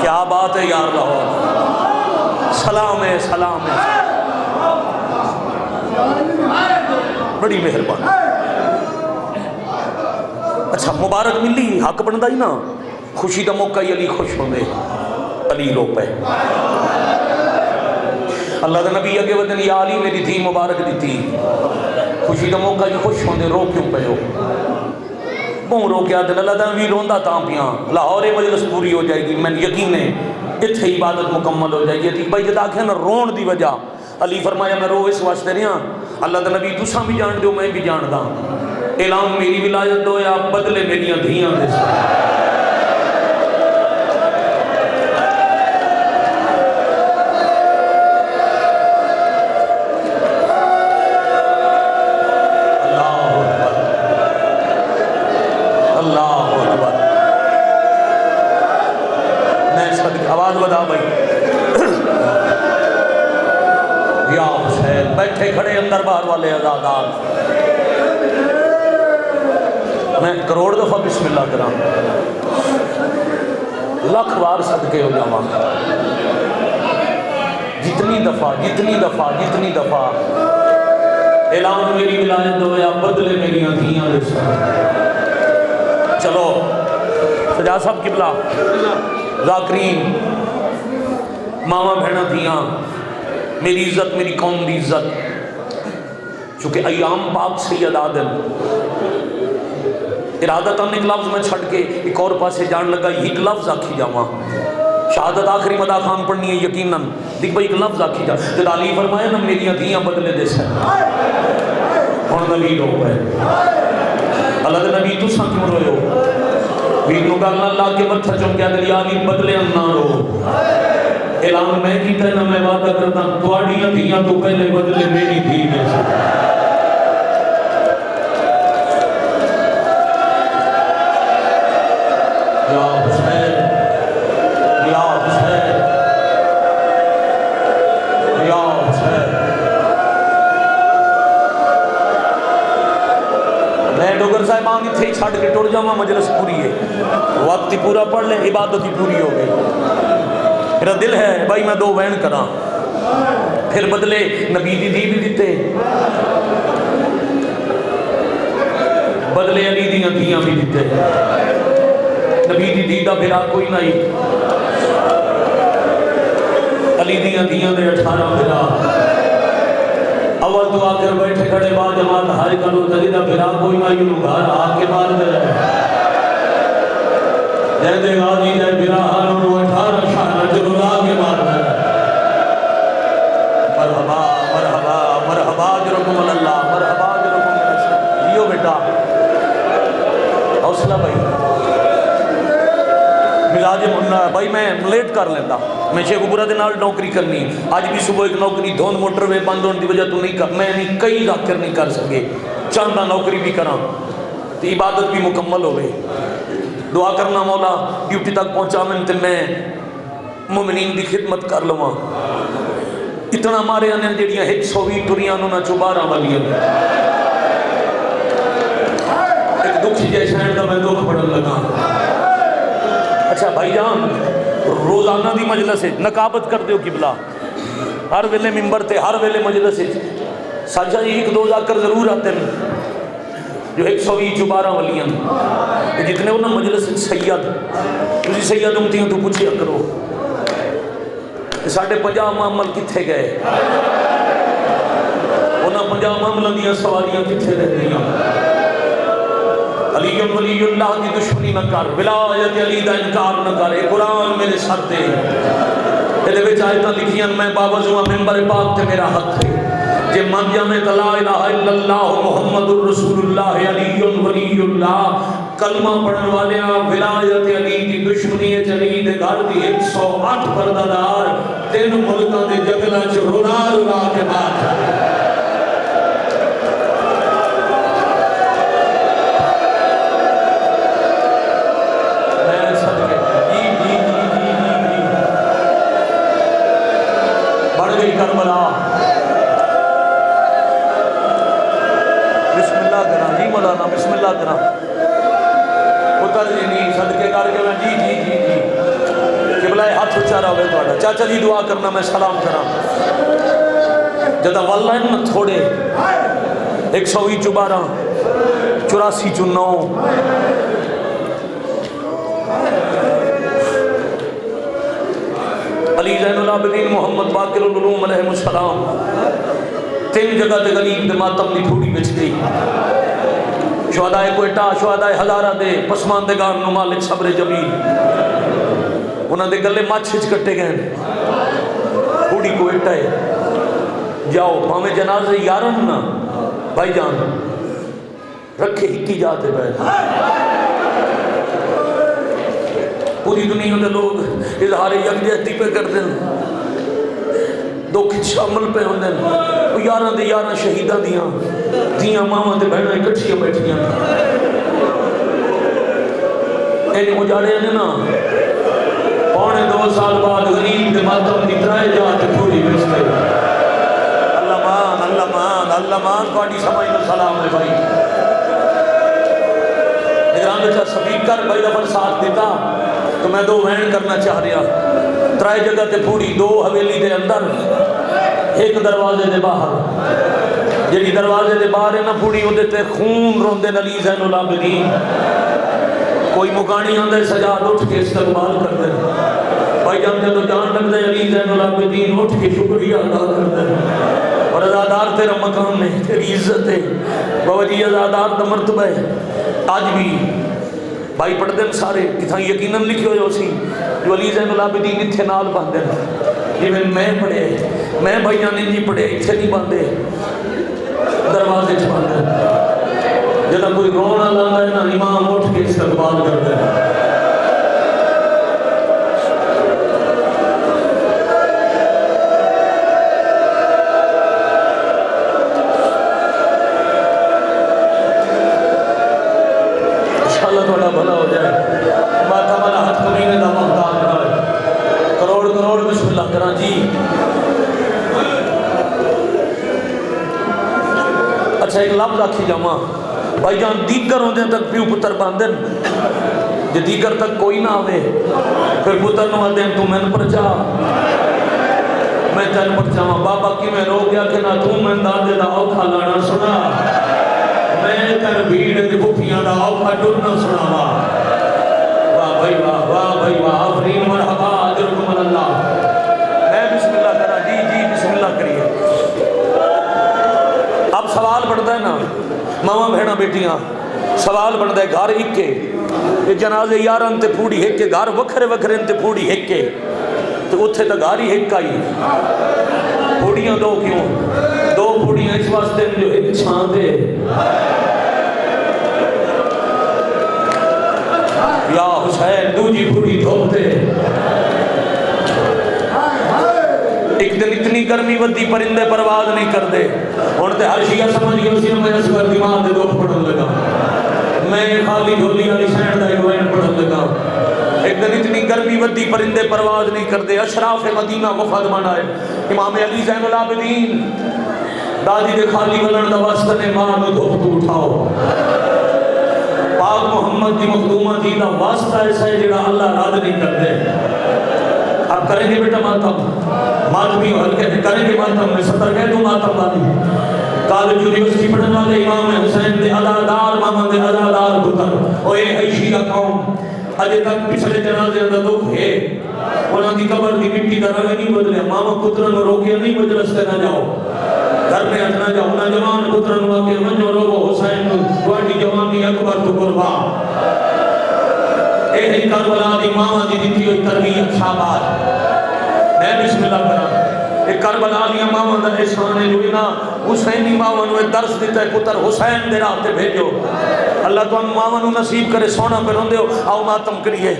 کیا بات ہے یار لاہور سلام ہے سلام ہے بڑی مہربان اچھا مبارک ملی حق بندا ہی نا خوشی دا موقع ہی علی خوش ہوندے علی رو پہ اللہ دا نبی اگے ودن یا علی میری دھی مبارک دیتی خوشی دا موقع ہی خوش ہوندے رو کیوں پہ ہو بہن رو کیا دل اللہ دا نبی روندہ تاں پیاں لاہور مجلس پوری ہو جائے گی میں یقین ہے اتھے عبادت مکمل ہو جائے گی اتھی بھائی جدا آکھیں نا رون دی وجہ علی فرمایا میں رو اس واسطے نہیں ہاں اللہ دا نبی تساں بھی جان دیو میں بھی جان دا اعلان میری ولایت دو یا بدلے میریاں دھیاں دے سکتے یا حسین بیٹھے کھڑے اندر باہر والے آزادار میں کروڑ دفعہ بسم اللہ کرا لاکھ بار صدقے ہو جاواں جتنی دفعہ اعلان میری ولایت ہویا بدلے میری دھیاں دے ساتھ چلو سجا صاحب قبلہ ذاکرین ماما بہنا دھیاں میری عزت میری قوم دی عزت چونکہ ایام پاک سید عادل ارادتاً ایک لفظ میں چھڑ کے ایک اور پاسے جان لگا ایک لفظ آکھی جاواں شہادت آخری مدہ خان پڑھنی ہے یقیناً دیکھ بھائی ایک لفظ آکھی جا تو علی فرمایا نا میری دھیاں بدلے دے سے اور نبی رو ہے اللہ دے نبی تو ساں کیوں روئے ہو ویر نو گالنا اللہ کے متھا چون کیا دلی آلی بدلے نہ رو اعلان میں کیتا ہے نا میں وعدہ کرتا تواڑیاں دھیاں تو پہلے بدلے میری دھی دے سے یا حسین یا حسین یا حسین میں ڈوگر صاحبان کی تھے چھاڑ کے ٹوڑ جاؤں مجلس پوری ہے وقت ہی پورا پڑھ لیں عبادت ہی پوری ہو گئی میرا دل ہے بھائی میں دو وین کراں پھر بدلے نبی دی دی بھی دیتے بدلے علی دیاں دیاں بھی دیتے نبی دی دیدہ بھرا کوئی نہیں علی دیاں دیاں دے 18 بھرا اول تو آکر بیٹھے کھڑے با جماعت ہر کنو تجدہ بھرا کوئی نہیں انہوں گھر آگ کے بعد دے رہے جائے دے غازی جائے بھرا ہر انہوں 18 شاہ جلولہ کے بعد دے رہے مرحبا مرحبا مرحبا جرکم اللہ مرحبا جرکم اللہ لیو بیٹا حوصلہ بھائی مزاج منہ بھائی میں لیٹ کر لیتا میں شیخ برا دے نال نوکری کرنی آج بھی صبح ایک نوکری دھون موٹر وے بند ہونے دی وجہ تو نہیں کر میں نہیں کئی ذاکر نہیں کر سکے چاندہ نوکری بھی کراں تو عبادت بھی مکمل ہوئے دعا کرنا مولا ڈیوٹی تک پہنچا میں مومنین دی خدمت کر لواں اتنا مارے آنے جڑیاں 120 ٹریاں نہ 12 والیاں ایک دکھ جیسے دا میں دکھ پڑھن لگا اچھا بھائی جان روزانہ دی مجلس ہے نقابت کر دیو قبلہ ہر ویلے ممبر تے ہر ویلے مجلس ہے سچا جی ایک دو ذاکر ضرور آتے ہیں جو 120 12 والیاں جتنے انہوں مجلس سید تسی سید امتیاں تو پوچھیا کرو ساڑھے 50 معامل کتھے گئے انہاں 50 معاملہ دیا سوالیاں کتھے رہ گئیاں علی ولی اللہ کی دشمنی نہ کر ولایت علی دا انکار نہ کر اے قرآن میرے ساتھ دے ایدے وچ آیتاں لکھیاں میں باوجہ ممبر پاک تے میرا حق ہے جے من جامے لا الہ الا اللہ محمد الرسول اللہ علی ولی اللہ کلمہ پڑھن والے ولایت علی دی دشمنی علی دے گھر دی 108 پردادار 3 ملکاں دے جنگلاں چ رونا رونا کے بعد کربلا بسم اللہ کرا جی مولانا بسم اللہ کرا پتر جی نہیں صدقے کر کے میں جی جی جی جی قبلہ ہاتھ اچھارا ہوئے توڑا چاچا جی دعا کرنا میں سلام کرا جدہ واللہ ان تھوڑے 120 12 84 9 علی زین العابدین محمد باقر العلوم علیہ السلام 3 جگہ تے غریب دے ماتم دی تھوڑی بچ گئی شہداء کوئٹہ شہداء ہزارہ دے پسماندگان مالک صبر جمیل انہاں دے گلے ماچھ کٹے گئے تھوڑی کوئٹہ ہے جاؤ ہمیں جنازے یارن نا بھائی جان رکھے ہی کی جاتے بیٹھ پوری دنیا دے لوگ اظہار یکجہتی پہ کر دیں دکھ شامل پہ ہوں دیں یاراں دے یاراں شہیداں دیاں ماواں دے بہناں اکٹھیاں بیٹھیاں این اجاڑے نے نا 2.25 سال بعد غریب دے ماتم دی 3 جات پوری بچ گئی اگر بھائی دفعہ ساتھ دیتا تو میں 2 وین کرنا چاہ رہا 3 جگہ تے پوری 2 حویلی دے اندر 1 دروازے دے باہر جی دروازے دے باہر ہے نا پوری وہ تے خون روندے علی زین العابدین کوئی مکانی آندے سجاد اٹھ کے استقبال کر دے بھائی جانتے تو جان لگ دے علی زین العابدین اٹھ کے شکریہ ادا کر دے اور ازادار تیرا مقام ہے تیری عزت ہے بابا جی ازادار دا مرتبہ ہے آج بھی بھائی پڑھ دیں سارے کتھاں یقیناً لکھے ہوئے ہو سی جو علی زین العابدین اتھے نال باندھے جی میں پڑھے میں بھائی جانے نہیں پڑھے اتھے نہیں باندھے دروازے چ باندھے جب کوئی رونا لانا ہے نا امام اٹھ کے استقبال کر دے بھلا ہو جائے ماتھا والا ہاتھ کمینے دا محتاج نہ ہے کروڑ کروڑ بسم اللہ کرا جی اچھا ایک لفظ آکھی جاواں بھائی جان دیگر ہوندے تک پیو پتر باندھن جے دیگر تک کوئی نہ آوے پھر پتر نو آدھیں تو میں پر جا میں تن پر جاواں بابا کی میں رو گیا کہ نہ تو میں دادے دا اوکھا لانا سنا میں کر بھیڑ دے بھوکیاں دا اوکھا ڈرنا سناوا واہ بھائی واہ آفرین مرحبا اجرکم اللہ میں بسم اللہ کرا جی بسم اللہ کریے اب سوال بڑھتا ہے نا ماما بہنا بیٹیاں سوال بڑھتا ہے گھر ایک کے یہ جنازے یارن تے پوڑی ایک کے گھر وکھرے وکھرے تے پوڑی ایک کے تو اتھے تا گھر ہی ایک کا ہی پوڑیاں 2 کیوں 2 پوڑیاں اس واسطے جو ایک چھان دے یا حسین دوجی پوڑی دھوپتے ایک دن اتنی گرمی ودی پرندے پرواز نہیں کر دے اور تے ہر شیعہ سمجھ گیا اسی میں اصغر دیوان دے 2 پڑھن لگا میں خالی جھولی والی سینڈ دا ایک وین پڑھن لگا ایک دن اتنی گرمی ودی پرندے پرواز نہیں کر دے اشراف مدینہ وفد منائے امام علی زین العابدین دادی دے خالی ولن دا واسطہ نے ماں نو دھوپ تو اٹھاؤ پاک محمد دی مخدومہ دی دا واسطہ ایسا ہے جڑا اللہ راد نہیں کر دے اب کریں گے بیٹا ماتم ماتمی ہلکے کریں گے ماتم میں 70 کہہ دوں ماتم والی کالج یونیورسٹی پڑھنے والے امام حسین دے ازادار ماما دے ازادار پتر اوے ہے شیعہ قوم اجے تک پچھلے جنازے دا دکھ ہے انہاں دی قبر دی مٹی دا رنگ نہیں بدلے ماما پترن نو روکے نہیں مجلس تے نہ جاؤ گھر میں اٹھنا جاؤ نہ جوان پترن نو آکے ونجو روکو حسین نو تواڈی جوانی اکبر تو قربان اے ہے کربلا دی ماما دی دتی ہوئی تربیت شاباش میں بسم اللہ کرا ایک کربلا دی ماما دا احسان ہے جو نا حسینی ماما نو درس دیتا ہے پتر حسین دے راہ تے بھیجو اللہ تو ہم ماما نو نصیب کرے سونا پہ روندے ہو آؤ ماتم کریے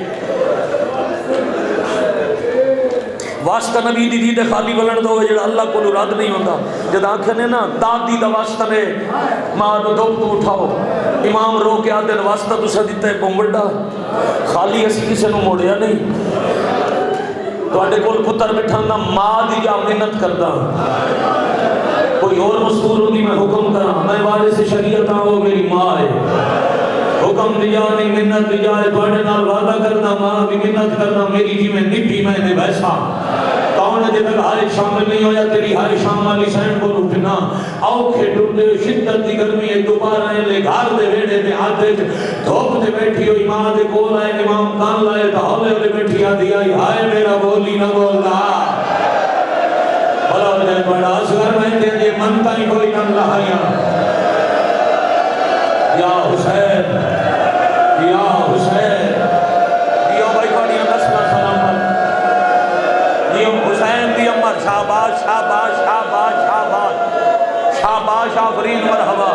واسطہ نبی دی دے خالی ولن دو جڑا اللہ کو رد نہیں ہوندا جد آنکھیں نے نا دادی دا واسطہ نے ماں نو دھوپ تو اٹھاؤ امام رو کے آدھے واسطہ تو سا دیتا ہے بومبڑا خالی اسی کسے نو موڑیا نہیں تو آٹے کول پتر بٹھانا ماں دی جا محنت کردا کوئی اور مستور ہوگی میں حکم کرا میں والے سے شریعت آؤ میری ماں ہے حکم دیا نہیں منت دیا ہے توڑے نال وعدہ کرنا ماں بھی منت کرنا میری جی میں نپی میں نے ویسا کون ہے جب تک ہاری شامل نہیں ہویا تیری ہاری شام والی سینڈ کو اٹھنا اوکھے ڈھونڈے شدت دی گرمی ہے دوبارہ لے گھر دے ویڑے دے آدھے دھوپ دے بیٹھی ہوئی ماں دے کول آئے امام کان لائے تو ہولے ہولے بیٹھی آدھی آئی ہائے میرا بولی نہ بولنا بھلا ہو جائے بڑا اصغر میں دے دے منتا ہی کوئی نہ لہایا یا حسین یا حسین دیو بھائی کوڑیاں نسلہ سلامت دیو حسین دی امر شاباش شاباش شاباش شاباش شاباش آفرین مرحبا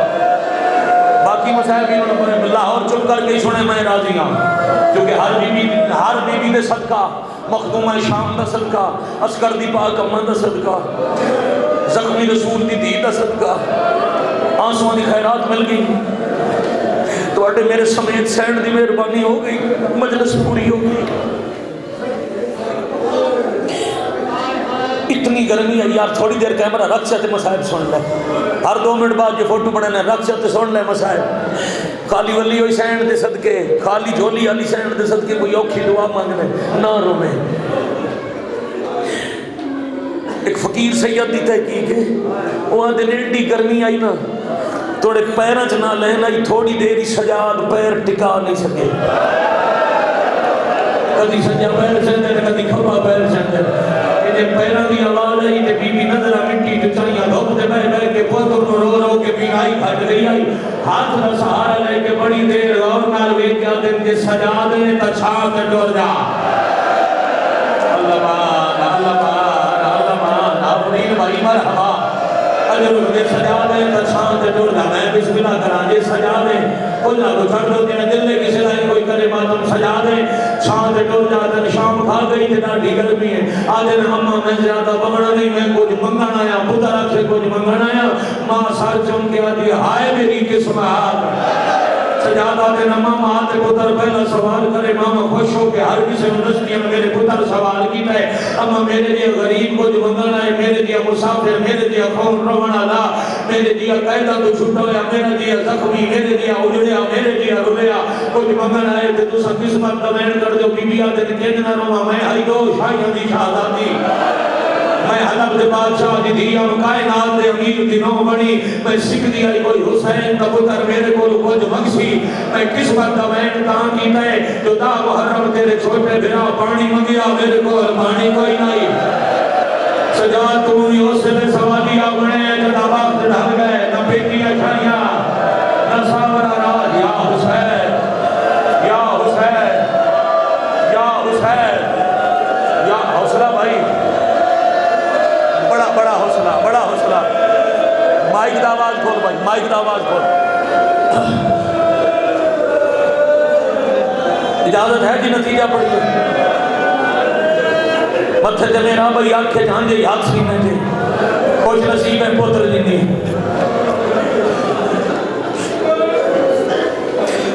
باقی مسائبین انہوں نے لاہور چپ کر کے سنے میں راضی ہوں کیونکہ ہر بی بی دے صدقہ مخدومہ شام دا صدقہ عسکر دی پاک امن دا صدقہ زخمی رسول دی دی دا صدقہ آنسوان دی خیرات مل گئی تو اٹھے میرے سمیت سینڈ دی مہربانی ہو گئی مجلس پوری ہو گئی اتنی گرمی ہے یار تھوڑی دیر کیمرہ رکھ سے مسائب سن لے ہر 2 منٹ بعد یہ فوٹو پڑھنے رکھ سے سن لے مسائب خالی ولی ہوئی سینڈ دے صدقے خالی جھولی والی سینڈ دے صدقے کوئی اوکھی دعا مانگنے نہ روے ایک فقیر سید دی تحقیق ہے وہاں دن ایڈی گرمی آئی نا توڑے پیروں چ نہ لہن آئی تھوڑی دیری سجاد پیر ٹکا نہیں سکے کدی سجا پیر چلتے کدی کھبا پیر چلتے پیروں کی آواز آئی تے بی بی نظر مٹی چچائیاں دھوپ تے بہ کے پتر رو رو کے بینائی پھٹ گئی آئی ہاتھ کا سہارا لے کے بڑی دیر غور نال ویکھیا دن کے سجاد نے تا چھاں تے ٹر جا اللہ مان اللہ مان اللہ مان آفرین بھائی مرحبا اگر ان کے سجاد نے تا چھاں تے ٹر جا میں بسم اللہ کراں جے سجاد نے کھلا کو چھڑ دو کہ دل میں کسی لائن کوئی کرے تم سجا دے شام دے ٹور جاتا شام کھا گئی تے ڈاڈی گرمی ہے آدھے نے اماں میں زیادہ بمنا نہیں میں کچھ منگنا آیا پتر رکھ سے کچھ منگنا آیا ماں سار چم کے آدھی ہائے میری قسمت سجادہ دے نماں آتے پتر پہلا سوال کرے ماما خوش ہو کے ہر کسی مدرستی میں میرے پتر سوال کیتا ہے اما میرے لئے غریب کو جو منگنا ہے میرے لئے مسافر میرے لئے خون رونا لا میرے لئے قیدہ تو چھوٹا ہے میرے لئے زخمی میرے لئے اجڑیا میرے لئے رولیا کچھ منگنا ہے تو سا قسمت دمین کر دو بی بی آتے کہنا روما میں آئی دو شاہی دی شہاداتی میں حلب دے بادشاہ دی دیا کائنات دے امیر دی نو بڑی میں سکھ دیا کوئی حسین کا پتر میرے کو کچھ مقصی میں قسمت دا میں کہاں کیتا ہے جو دا محرم تیرے چھوٹے بنا پانی منگیا میرے کو پانی کوئی نہیں سجاد تمہیں حوصلے سوالیا بنے جدا وقت ڈھل گئے نہ بیٹیاں چھائیاں نہ ساورا راج یا حسین یا حسین یا حسین یا حوصلہ بھائی بڑا حوصلہ مائک دا آواز کھول بھائی مائک دا آواز کھول اجازت ہے کہ نتیجہ پڑھیے متھے تے میرا بھائی آنکھیں جھانجے ہاتھ سی میں تھے خوش نصیب ہے پتر جنی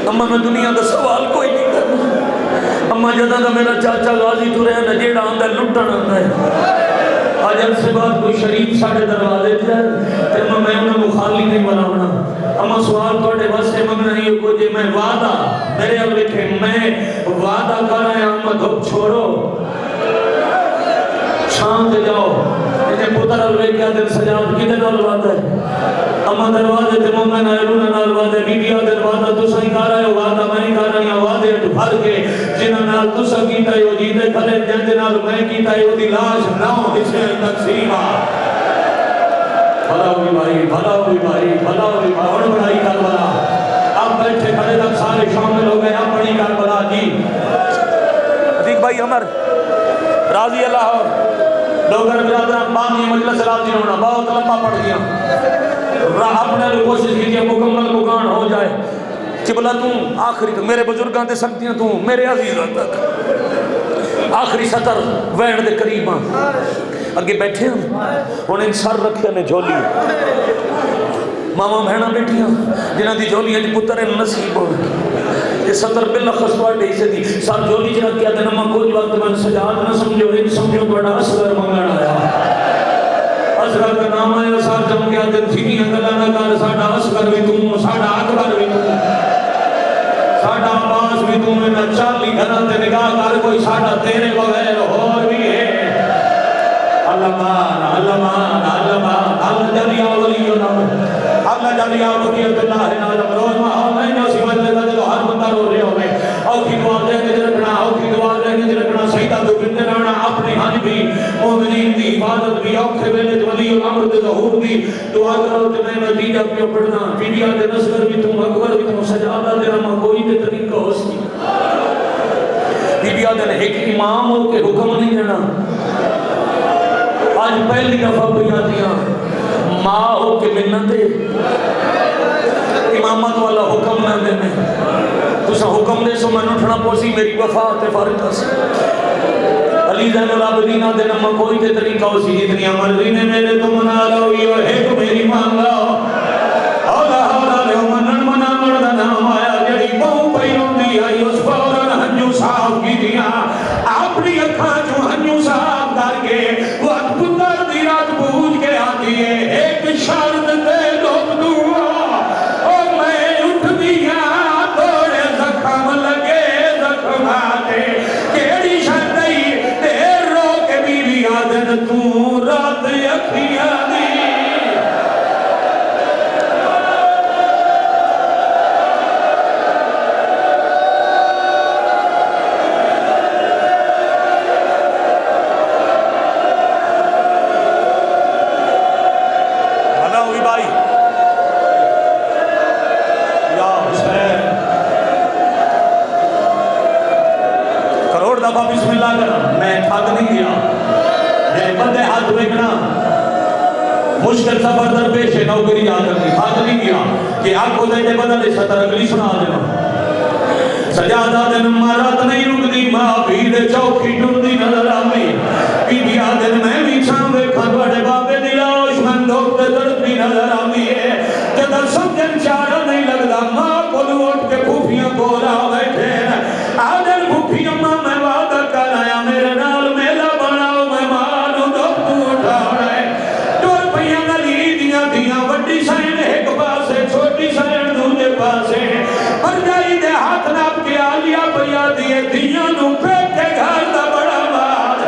اما میں دنیا دا سوال کوئی نہیں کرنا اما جدہ دا میرا چاچا غازی تو رہنا جیڑا آندہ لٹن آندہ ہے آج اب سے بعد کوئی شریف ساڑھے دروازے تھے کہ میں انہوں نے خالی نہیں بناونا اما سوال توڑے واسے مگنا ہی کو جے میں وعدہ میرے اب لکھے میں وعدہ کر رہے ہیں اما دھوپ چھوڑو شام دے جاؤ انہیں پتر الوے کیا دن سجاد کی دن الواد ہے اما دروازے تے مومن آئرون الواد ہے بی بیا دروازہ تو سہی کھا رہے ہو وعدہ میں نہیں کھا رہے ہیں وعدے تو بھر کے جنہاں نال تو سا کیتا ہے وہ جیدے کھلے جندے نال میں کیتا ہے وہ دی لاش نو اسے تقسیمہ بھلا ہوئی بھائی بھلا ہوئی بھائی بھلا ہوئی بھائی اور بڑائی کربلا اب بیٹھے کھڑے تک سارے شامل ہو گئے اب بڑی کربلا جی عتیق بھائی عمر راضی اللہ اور لوگر برادران بانی مجلس راضی ہونا بہت لمبا پڑ گیا اپنے لئے کوشش کیجئے مکمل مکان ہو جائے قبلہ تم آخری تک میرے بزرگان دے سکتی ہیں تم میرے عزیزان تک آخری سطر وین دے قریب اگے بیٹھے ہیں انہیں سر رکھے نے جھولی ماما بہنا بیٹھیاں جنہاں دی جھولی ہے پتر نصیب ہو یہ سطر بلا خسوار دے سے دی سار جھولی جنہاں کیا دن اما کوئی وقت میں سجاد نہ سمجھو ایک سمجھو بڑا اصغر منگڑ آیا اصغر کا نام آیا سار جم کیا دن تھینی انگلہ نہ کار ساڑا اصغر بھی تم ساڑا اکبر بھی تم ساڑا عباس بھی تم نے چالی گھران تے نگاہ کر کوئی ساڑا تیرے بغیر اور بھی ہے اللہ مان اللہ مان اللہ مان اللہ جلیا ولی اللہ جلیا بقیت اللہ نالم روز ماہو میں ناسی مجلے جو ہر بندہ رو رہے ہوئے او کی دعا دے کے رکھنا او کی دعا دے کے رکھنا سیدہ تو بندے رانا اپنی حج بھی مومنین دی عبادت بھی اوکھے بیلت ولی الامر دے ظہور بھی دعا کرو تے میں نتیجہ پیو پڑھنا بیبیا دے نصر بھی تم اکبر بھی تم سجادہ دے رما کوئی دے طریقہ ہو سکی بیبیا دے ایک امام ہو کے حکم نہیں دینا آج پہلی دفعہ بیادیاں ماں ہو کے منتے امامت والا حکم نہ دینے تو سا حکم دے سو میں اٹھنا پوسی میری وفات فارغ سے علی زین العابدین دے نمہ کوئی تے طریقہ اسی جتنی مرضی نے میرے تو منا لو یہ ایک میری مان لو اولا اولا لے منن منا مرد نام آیا جڑی بہو پہنوں دی آئی اس فوراں ہنجو صاحب کی دیا اپنی اکھاں جو ہنجو صاحب کر کے وقت پتر دی رات پوچھ کے آتی ہے ایک شرط دے لوگ دعا او میں اٹھ دیا دن تو رات اکھیاں دی بھلا ہوئی بھائی یا حسین کروڑ دفعہ بسم اللہ کرنا میں تھک نہیں گیا میرے بندے ہاتھ دیکھنا مشکل سفر در پیش ہے نوکری یاد کرنی تھک نہیں گیا کہ آپ کو دیتے بدلے سطر اگلی سنا دینا سجادہ دن مارات نہیں رکتی ماں بھیڑ چوکی ٹردی نظر آمی بی بیا دن میں بھی چھام ویکھا بڑے بابے دلاؤش من دھوکتے دردی نظر آمی ہے جدر سمجھن چارہ نہیں لگتا ماں کو لوٹ کے پھوپیاں کو راہ بیٹھے آدھر پھوپیاں ماں میں وعدہ کر آیا میرے نال میلہ بناؤ میں مانو دھوک تو اٹھا رہے ٹور پہیاں نلی دیاں دیاں وڈی سائن ایک پاسے چھوٹی سائن دوجے پاسے پر جائی دے ہاتھ ناپ کے آلیا پہیا دیے دیاں نو پھیک کے گھر دا بڑا بات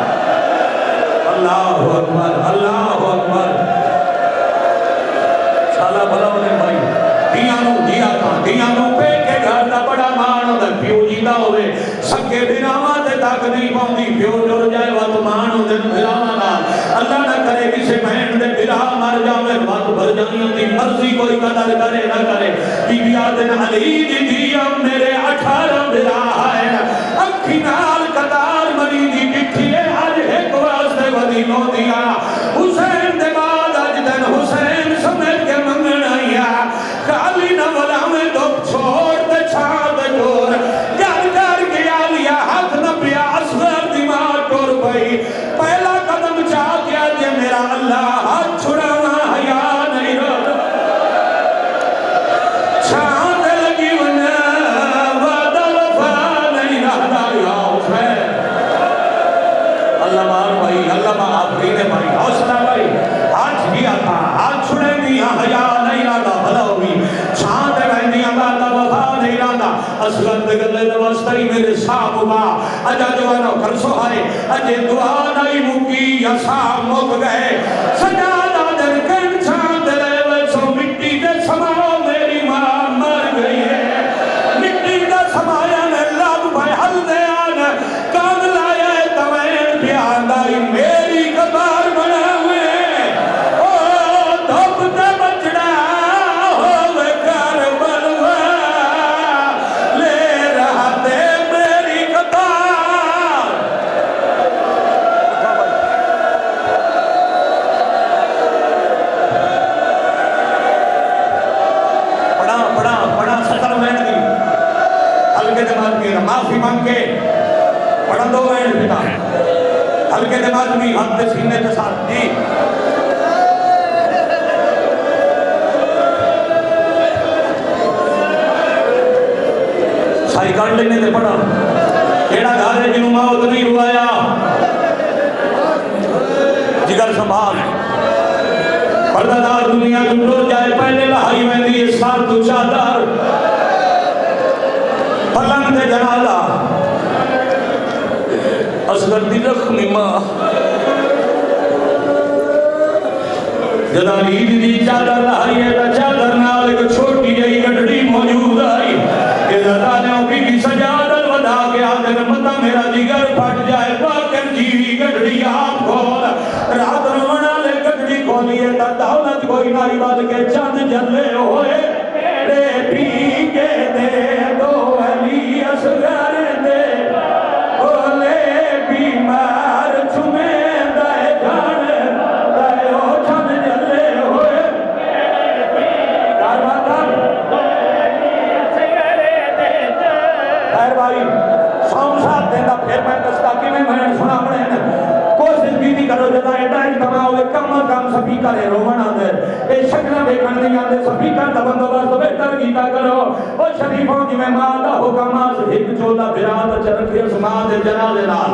اللہ اکبر اللہ اکبر شالا بھلا ہونے بھائی دیاں نو دیا تھا دیاں نو پھیک کے گھر دا بڑا مان دا پیو جیدہ ہوئے سکے بھراما دے تاک نہیں پاؤں دی پیو جڑ جائے وقت مانو دن بھراما نال اللہ نہ کرے کسے بہن دے بھرا مر جاوے وقت بھر جائیں دی مرضی کوئی قدر کرے نہ کرے بی بی آدن علی دی دیا میرے 18 بھرا ہے اکھی نال قدار مری دی بٹھی ہے آج ایک واسطے ودی نو دیا حسین دے بعد آج دن حسین سمیت کے منگنا یا کالی نہ ولا میں دکھ چھوڑ دے چھاند ٹور گر گر گیا لیا ہاتھ نہ پیا اصغر دماغ ٹور بھئی پہلا قدم چاہ کیا جے میرا اللہ ہاتھ چھڑانا حیا نہیں رہا چھاند لگی ونا وعدہ وفا نہیں رہا یا حسین اللہ مار بھائی اللہ مار آپ کہتے بھائی حوصلہ بھائی ہاتھ گیا تھا ہاتھ چھڑے دیا حیا نہیں رہا بھلا ہوئی چھاند رہنیا وعدہ وفا نہیں رہا اصغر دگلے دوستری میرے صاحب با اجا جوانو کرسو ہائے اجے دعا نہیں مکی یا صاحب مک گئے سجادہ در کن چھاند لے ویسو مٹی دے سماؤ میری ماں مر گئی ہے مٹی دے سمایا میں لب بھائی حل دے آنا کام لایا ہے توین پیان دائی میری قبار بنا ہوئے او دھوپ تے بچڑا ہوئے کار بلوا لے رہا دے میری قبار پڑھا سطر وین دی ہلکے دماغ کی معافی مانگ کے پڑھا دو وین پتا ہلکے دماغ میں ہاتھ سینے کے ساتھ جی سائی کارڈ لینے دے پڑھا کیڑا گھارے جنوں موت نہیں روایا جگر سنبھال پردہ دار دنیا جنڈو جائے پہلے لہائی میں دیئے سار تو چادر پلنگ دے جنازہ اصغر دی رخمی ماں جدا لید دی چادر لہائی ہے تا چادر نال ایک چھوٹی جائی گڑڑی موجود آئی کہ دادانیوں کی سجادر ودا کے آدھر مطا میرا جگر پھٹ جائے باکر جیوی گڑڑی آپ کھول رات رونا لے گڑڑی کھولی ہے تا دولت کوئی ناری بال کے چند جلے ہوئے میرے بھی کے دے دو علی اصغر دے بولے بیمار چھمے دائے جان دائے ہو چند جلے ہوئے کارباتر خیر بھائی سام ساتھ دینا پھر میں دستاکی میں سنا پڑے ہیں کوشش بھی نہیں کرو جدا ایڈا اجتماع ہوئے کم سپیکر ہے رومن آدھے اے شکلہ دیکھن نہیں آدھے سپیکر دا بندوبست بہتر گیتا کرو او شریفوں جی میں ماں حکامات ہک چولا بھراد چرکھی اسماء دے جنازے نال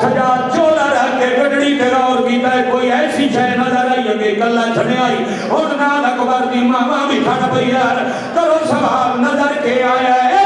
سجا چولا رکھ کے گڑڑی تے غور کیتا ہے کوئی ایسی شے نظر آئی ہے کہ کلہ چھڑے آئی اور نال اکبر دی ماما بھی کھڑ پئی یار کرو سوال نظر کے آیا ہے